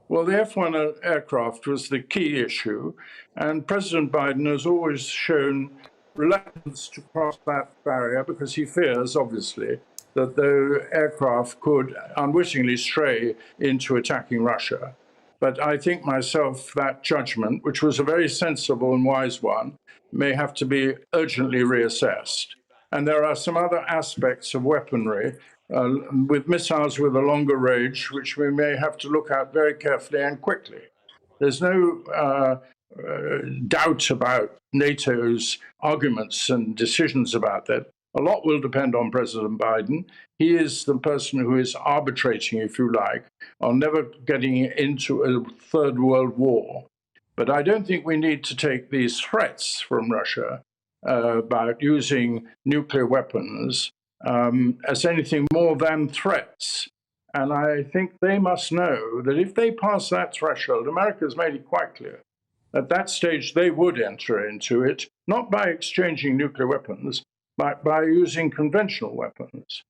Well, the F-1 aircraft was the key issue, and President Biden has always shown reluctance to cross that barrier because he fears, obviously, that the aircraft could unwittingly stray into attacking Russia. But I think myself that judgment, which was a very sensible and wise one, may have to be urgently reassessed. And there are some other aspects of weaponry with missiles with a longer range, which we may have to look at very carefully and quickly. There's no doubt about NATO's arguments and decisions about that. A lot will depend on President Biden. He is the person who is arbitrating, if you like, on never getting into a third world war. But I don't think we need to take these threats from Russia about using nuclear weapons as anything more than threats. And I think they must know that if they pass that threshold, America's made it quite clear, at that stage they would enter into it, not by exchanging nuclear weapons, but by using conventional weapons.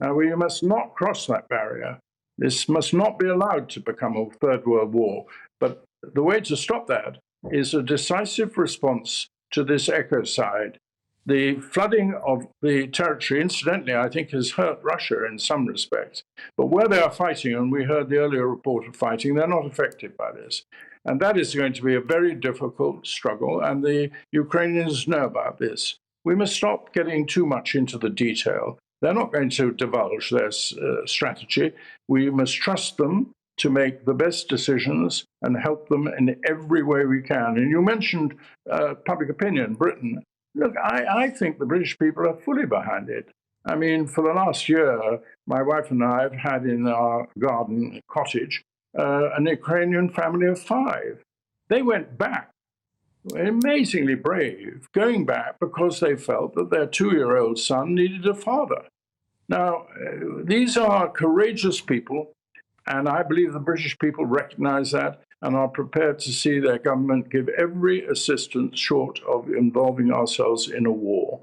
Now, we must not cross that barrier. This must not be allowed to become a third world war. But the way to stop that is a decisive response to this ecocide. The flooding of the territory, incidentally, I think has hurt Russia in some respects. But where they are fighting, and we heard the earlier report of fighting, they're not affected by this. And that is going to be a very difficult struggle, and the Ukrainians know about this. We must stop getting too much into the detail. They're not going to divulge their strategy. We must trust them to make the best decisions and help them in every way we can. And you mentioned public opinion, Britain. Look, I think the British people are fully behind it. I mean, for the last year, my wife and I have had in our garden cottage an Ukrainian family of 5. They went back, amazingly brave, going back because they felt that their 2-year-old son needed a father. Now, these are courageous people, and I believe the British people recognize that and are prepared to see their government give every assistance short of involving ourselves in a war.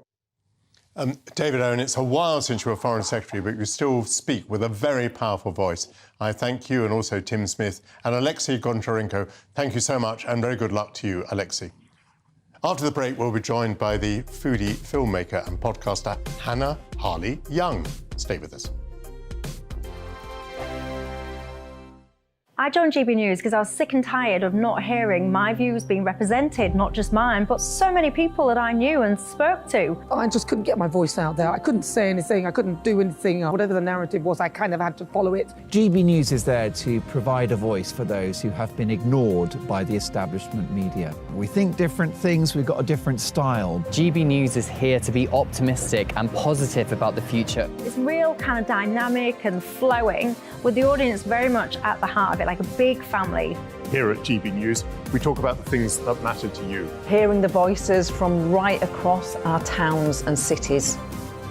David Owen, it's a while since you were Foreign Secretary, but you still speak with a very powerful voice. I thank you, and also Tim Smith and Alexei Goncharenko. Thank you so much, and very good luck to you, Alexei. After the break, we'll be joined by the foodie filmmaker and podcaster Hannah Harley-Young. Stay with us. I joined GB News because I was sick and tired of not hearing my views being represented, not just mine, but so many people that I knew and spoke to. I just couldn't get my voice out there. I couldn't say anything. I couldn't do anything. Whatever the narrative was, I kind of had to follow it. GB News is there to provide a voice for those who have been ignored by the establishment media. We think different things. We've got a different style. GB News is here to be optimistic and positive about the future. It's real kind of dynamic and flowing, with the audience very much at the heart of it, like a big family. Here at GB News, we talk about the things that matter to you. Hearing the voices from right across our towns and cities,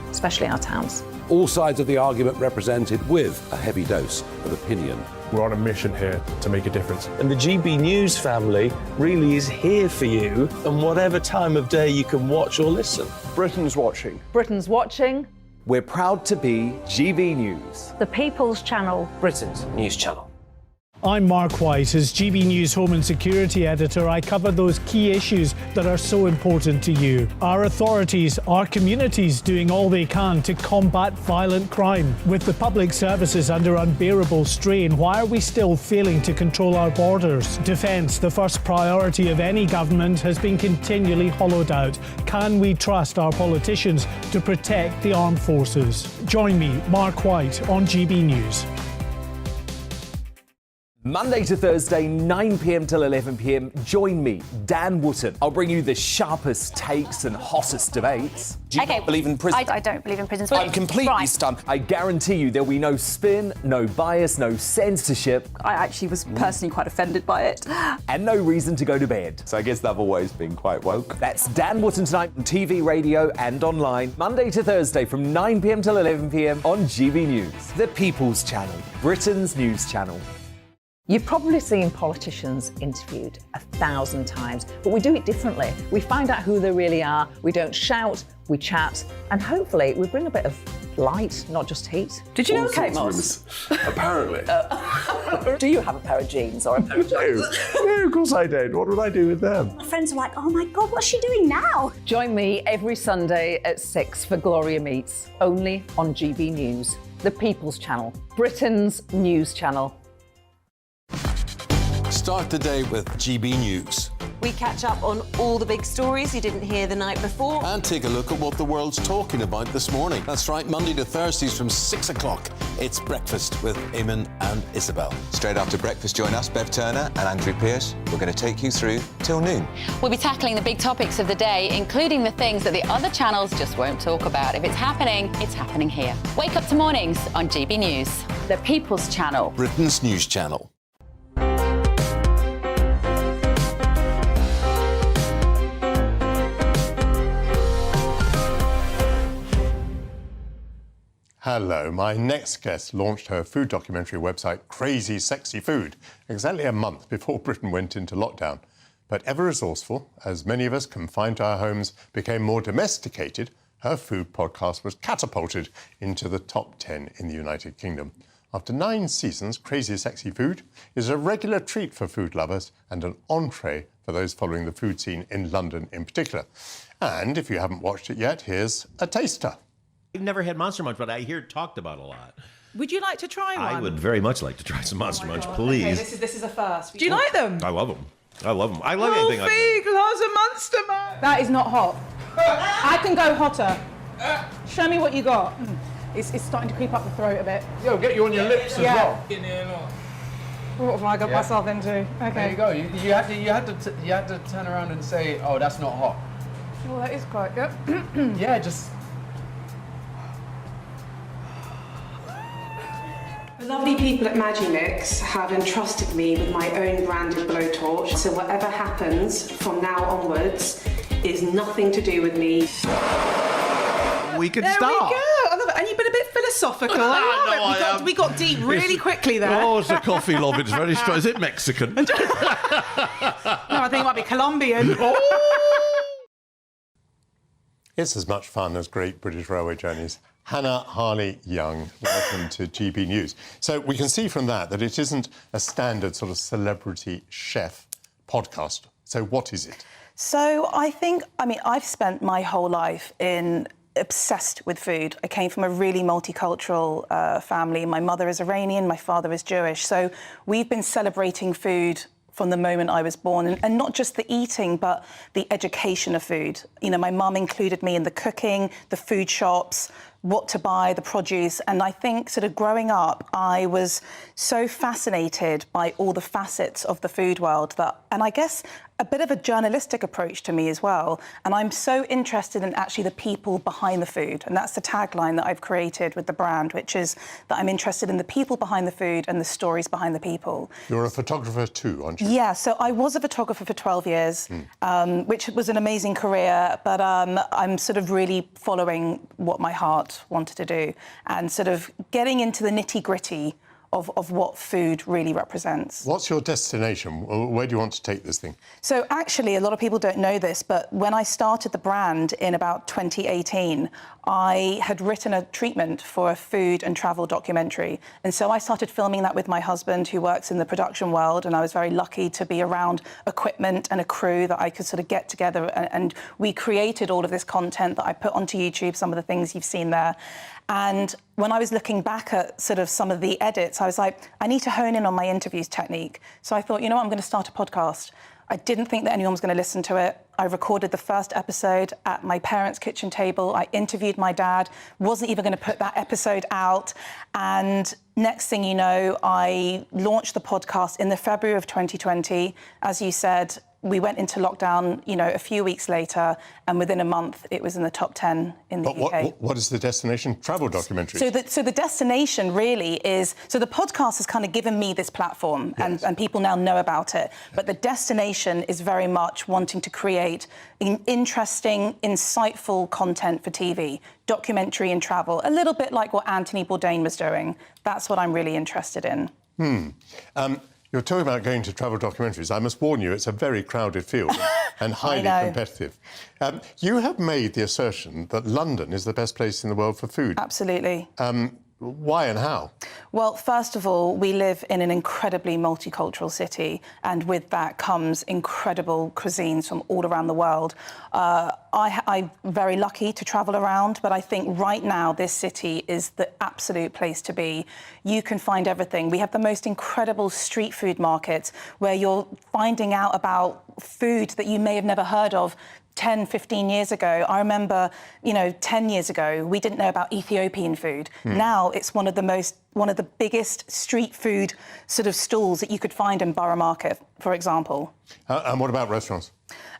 especially our towns. All sides of the argument represented with a heavy dose of opinion. We're on a mission here to make a difference. And the GB News family really is here for you, and whatever time of day you can watch or listen. Britain's watching. Britain's watching. We're proud to be GB News. The People's Channel. Britain's news channel. I'm Mark White. As GB News Home and Security Editor, I cover those key issues that are so important to you. Our authorities, our communities doing all they can to combat violent crime. With the public services under unbearable strain, why are we still failing to control our borders? Defence, the first priority of any government, has been continually hollowed out. Can we trust our politicians to protect the armed forces? Join me, Mark White, on GB News. Monday to Thursday, 9 p.m. till 11 p.m. Join me, Dan Wootton. I'll bring you the sharpest takes and hottest debates. Do you not believe in prison? I don't believe in prisons. I'm completely stunned. I guarantee you there'll be no spin, no bias, no censorship. I actually was personally quite offended by it. And no reason to go to bed. So I guess they've always been quite woke. That's Dan Wootton Tonight on TV, radio and online. Monday to Thursday from 9 p.m. till 11 p.m. on GBNews. The People's Channel, Britain's news channel. You've probably seen politicians interviewed 1,000 times, but we do it differently. We find out who they really are, we don't shout, we chat, and hopefully we bring a bit of light, not just heat. Did you know Kate Moss? Apparently. Do you have a pair of jeans or a pair of jeans? No, of course I don't. What would I do with them? My friends are like, oh my God, what's she doing now? Join me every Sunday at 6 for Gloria Meets, only on GB News, the People's Channel, Britain's news channel. Start the day with GB News. We catch up on all the big stories you didn't hear the night before. And take a look at what the world's talking about this morning. That's right, Monday to Thursdays from 6 o'clock. It's Breakfast with Eamon and Isabel. Straight after breakfast, join us, Bev Turner and Andrew Pearce. We're going to take you through till noon. We'll be tackling the big topics of the day, including the things that the other channels just won't talk about. If it's happening here. Wake up to mornings on GB News. The People's Channel. Britain's news channel. Hello, my next guest launched her food documentary website, Crazy Sexy Food, exactly a month before Britain went into lockdown. But ever resourceful, as many of us confined to our homes became more domesticated, her food podcast was catapulted into the top 10 in the United Kingdom. After 9 seasons, Crazy Sexy Food is a regular treat for food lovers and an entree for those following the food scene in London in particular. And if you haven't watched it yet, here's a taster. I've never had Monster Munch, but I hear it talked about a lot. Would you like to try one? I would very much like to try some Monster Munch, please. Okay, this is a first. Do you like them? I love them. I love them. I love anything like that. Loves a Monster Munch. That is not hot. I can go hotter. Show me what you got. It's starting to creep up the throat a bit. Yo, get you on your lips as well. What have I got myself into? Okay. There you go. You had to turn around and say, "Oh, that's not hot." Well, that is quite good. Yeah, just. The lovely people at Magimix have entrusted me with my own branded blowtorch, so whatever happens from now onwards is nothing to do with me. We can there start. There we go. I love it. And you've been a bit philosophical. I love it. We got deep really quickly there. Oh, it's a coffee love. It's very strong. Is it Mexican? No, I think it might be Colombian. It's as much fun as Great British Railway journeys. Hannah Harley-Young, welcome to GB News. So we can see from that it isn't a standard sort of celebrity chef podcast. So what is it? So I've spent my whole life obsessed with food. I came from a really multicultural family. My mother is Iranian, my father is Jewish. So we've been celebrating food from the moment I was born, and not just the eating, but the education of food. You know, my mum included me in the cooking, the food shops, what to buy, the produce. And I think sort of growing up, I was so fascinated by all the facets of the food world and I guess a bit of a journalistic approach to me as well. And I'm so interested in actually the people behind the food. And that's the tagline that I've created with the brand, which is that I'm interested in the people behind the food and the stories behind the people. You're a photographer too, aren't you? Yeah, so I was a photographer for 12 years, which was an amazing career, but I'm sort of really following what my heart wanted to do and sort of getting into the nitty-gritty of what food really represents. What's your destination? Where do you want to take this thing? So actually, a lot of people don't know this, but when I started the brand in about 2018, I had written a treatment for a food and travel documentary. And so I started filming that with my husband, who works in the production world, and I was very lucky to be around equipment and a crew that I could sort of get together. And we created all of this content that I put onto YouTube, some of the things you've seen there. And when I was looking back at sort of some of the edits, I was like, I need to hone in on my interviews technique. So I thought, I'm going to start a podcast. I didn't think that anyone was going to listen to it. I recorded the first episode at my parents' kitchen table. I interviewed my dad, wasn't even going to put that episode out. And next thing you know, I launched the podcast in the February of 2020. As you said, we went into lockdown, a few weeks later, and within a month, it was in the top 10 in the UK. What is the destination? Travel documentaries? So the destination really is... So the podcast has kind of given me this platform, yes. and people now know about it. But the destination is very much wanting to create interesting, insightful content for TV, documentary and travel, a little bit like what Anthony Bourdain was doing. That's what I'm really interested in. You're talking about going to travel documentaries. I must warn you, it's a very crowded field and highly competitive. You have made the assertion that London is the best place in the world for food. Absolutely. Why and how? Well, first of all, we live in an incredibly multicultural city, and with that comes incredible cuisines from all around the world. I'm very lucky to travel around, but I think right now this city is the absolute place to be. You can find everything. We have the most incredible street food markets where you're finding out about food that you may have never heard of 10, 15 years ago. I remember, 10 years ago, we didn't know about Ethiopian food. Now it's one of the biggest street food sort of stalls that you could find in Borough Market, for example. And what about restaurants?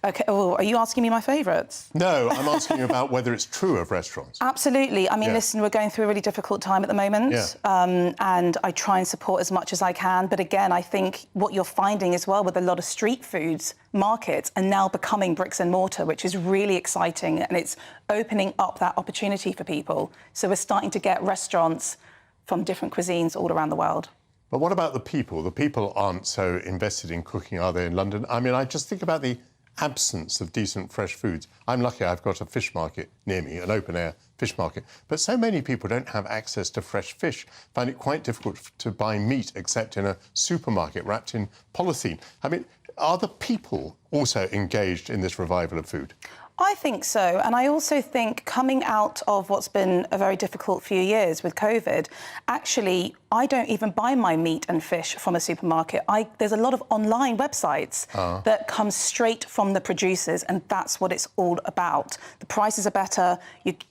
OK, are you asking me my favourites? No, I'm asking you about whether it's true of restaurants. Absolutely. I mean, listen, we're going through a really difficult time at the moment, and I try and support as much as I can. But again, I think what you're finding as well with a lot of street foods markets are now becoming bricks and mortar, which is really exciting, and it's opening up that opportunity for people. So we're starting to get restaurants from different cuisines all around the world. But what about the people? The people aren't so invested in cooking, are they, in London? I mean, I just think about the absence of decent fresh foods. I'm lucky I've got a fish market near me, an open-air fish market. But so many people don't have access to fresh fish, find it quite difficult to buy meat except in a supermarket wrapped in polythene. I mean, are the people also engaged in this revival of food? I think so. And I also think coming out of what's been a very difficult few years with COVID, actually, I don't even buy my meat and fish from a supermarket. There's a lot of online websites that come straight from the producers, and that's what it's all about. The prices are better.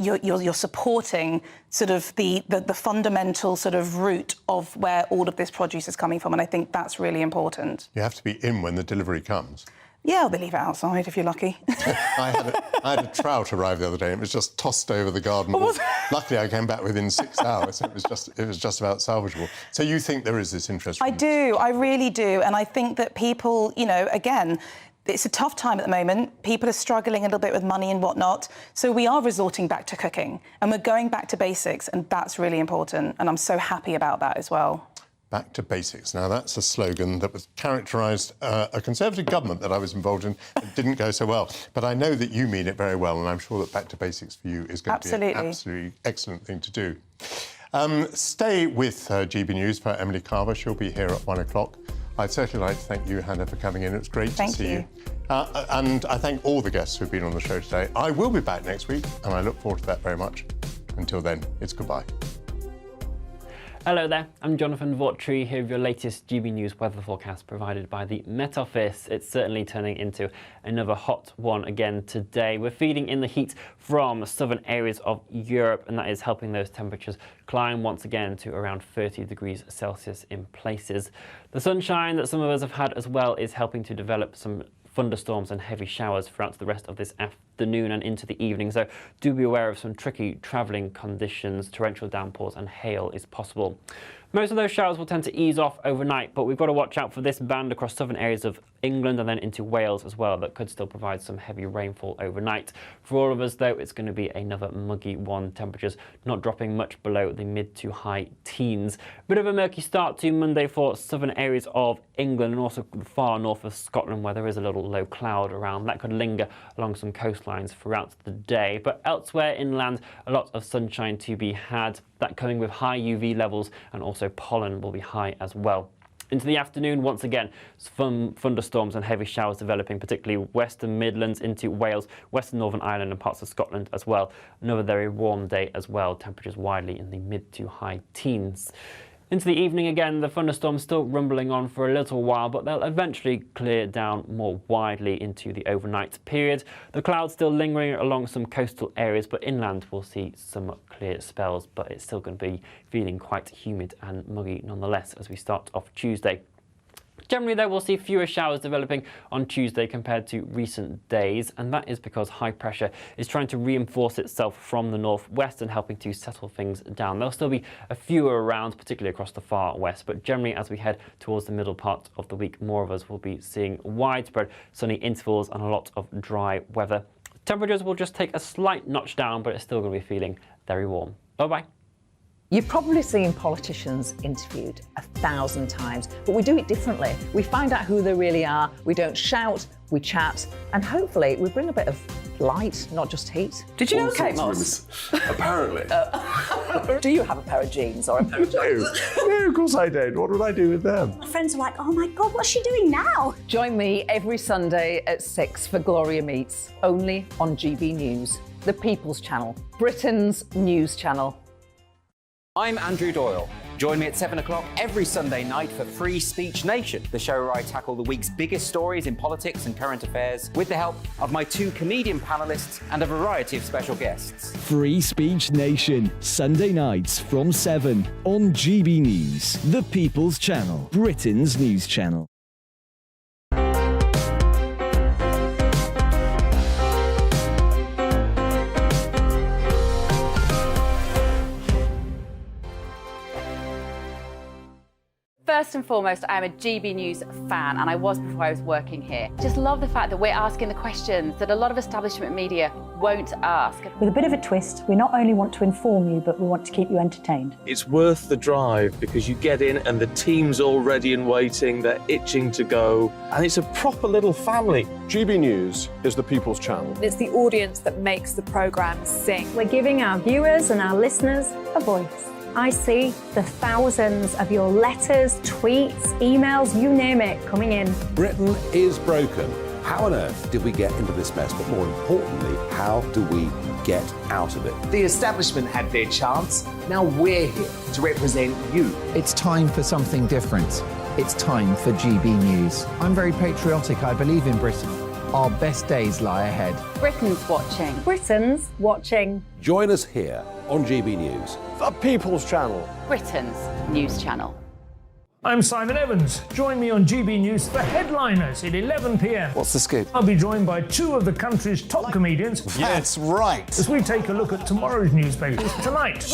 You're supporting sort of the fundamental sort of root of where all of this produce is coming from, and I think that's really important. You have to be in when the delivery comes. Yeah, they'll leave it outside if you're lucky. I had a trout arrive the other day and it was just tossed over the garden wall. Luckily, I came back within 6 hours. It was just about salvageable. So you think there is this interest? I do. I really do. And I think that people, again, it's a tough time at the moment. People are struggling a little bit with money and whatnot. So we are resorting back to cooking and we're going back to basics, and that's really important. And I'm so happy about that as well. Back to basics. Now, that's a slogan that was characterised a Conservative government that I was involved in that didn't go so well. But I know that you mean it very well, and I'm sure that back to basics for you is going to be an absolutely excellent thing to do. Stay with GB News for Emily Carver. She'll be here at 1 o'clock. I'd certainly like to thank you, Hannah, for coming in. It was great to see you. And I thank all the guests who've been on the show today. I will be back next week, and I look forward to that very much. Until then, it's goodbye. Hello there, I'm Jonathan Vautry here with your latest GB News weather forecast provided by the Met Office. It's certainly turning into another hot one again today. We're feeding in the heat from southern areas of Europe, and that is helping those temperatures climb once again to around 30 degrees Celsius in places. The sunshine that some of us have had as well is helping to develop some thunderstorms and heavy showers throughout the rest of this afternoon and into the evening, so do be aware of some tricky travelling conditions. Torrential downpours and hail is possible. Most of those showers will tend to ease off overnight, but we've got to watch out for this band across southern areas of England and then into Wales as well that could still provide some heavy rainfall overnight. For all of us, though, it's going to be another muggy one. Temperatures not dropping much below the mid to high teens. Bit of a murky start to Monday for southern areas of England and also far north of Scotland, where there is a little low cloud around. That could linger along some coastlines throughout the day, but elsewhere inland, a lot of sunshine to be had. That coming with high UV levels, and also pollen will be high as well. Into the afternoon, once again, some thunderstorms and heavy showers developing, particularly western Midlands into Wales, western Northern Ireland and parts of Scotland as well. Another very warm day as well, temperatures widely in the mid to high teens. Into the evening again, the thunderstorms still rumbling on for a little while, but they'll eventually clear down more widely into the overnight period. The clouds still lingering along some coastal areas, but inland we'll see some clear spells, but it's still going to be feeling quite humid and muggy nonetheless as we start off Tuesday. Generally, though, we'll see fewer showers developing on Tuesday compared to recent days, and that is because high pressure is trying to reinforce itself from the northwest and helping to settle things down. There'll still be a fewer around, particularly across the far west, but generally as we head towards the middle part of the week, more of us will be seeing widespread sunny intervals and a lot of dry weather. Temperatures will just take a slight notch down, but it's still going to be feeling very warm. Bye-bye. You've probably seen politicians interviewed 1,000 times, but we do it differently. We find out who they really are, we don't shout, we chat, and hopefully we bring a bit of light, not just heat. Did you know Kate Moss? Apparently. Do you have a pair of jeans or a pair of jeans? No, of course I don't. What would I do with them? My friends are like, oh my God, what's she doing now? Join me every Sunday at 6 for Gloria Meets, only on GB News, the People's Channel, Britain's news channel. I'm Andrew Doyle. Join me at 7 o'clock every Sunday night for Free Speech Nation, the show where I tackle the week's biggest stories in politics and current affairs with the help of my 2 comedian panellists and a variety of special guests. Free Speech Nation, Sunday nights from 7 on GB News, the People's Channel, Britain's news channel. First and foremost, I am a GB News fan, and I was before I was working here. Just love the fact that we're asking the questions that a lot of establishment media won't ask. With a bit of a twist, we not only want to inform you, but we want to keep you entertained. It's worth the drive because you get in and the team's all ready and waiting, they're itching to go, and it's a proper little family. GB News is the People's Channel. It's the audience that makes the programme sing. We're giving our viewers and our listeners a voice. I see the thousands of your letters, tweets, emails, you name it, coming in. Britain is broken. How on earth did we get into this mess? But more importantly, how do we get out of it? The establishment had their chance. Now we're here to represent you. It's time for something different. It's time for GB News. I'm very patriotic. I believe in Britain. Our best days lie ahead. Britain's watching. Britain's watching. Join us here on GB News, the People's Channel, Britain's news channel. I'm Simon Evans. Join me on GB News for Headliners at 11 p.m. What's the scoop? I'll be joined by 2 of the country's top comedians. That's right. As we take a look at tomorrow's newspapers tonight.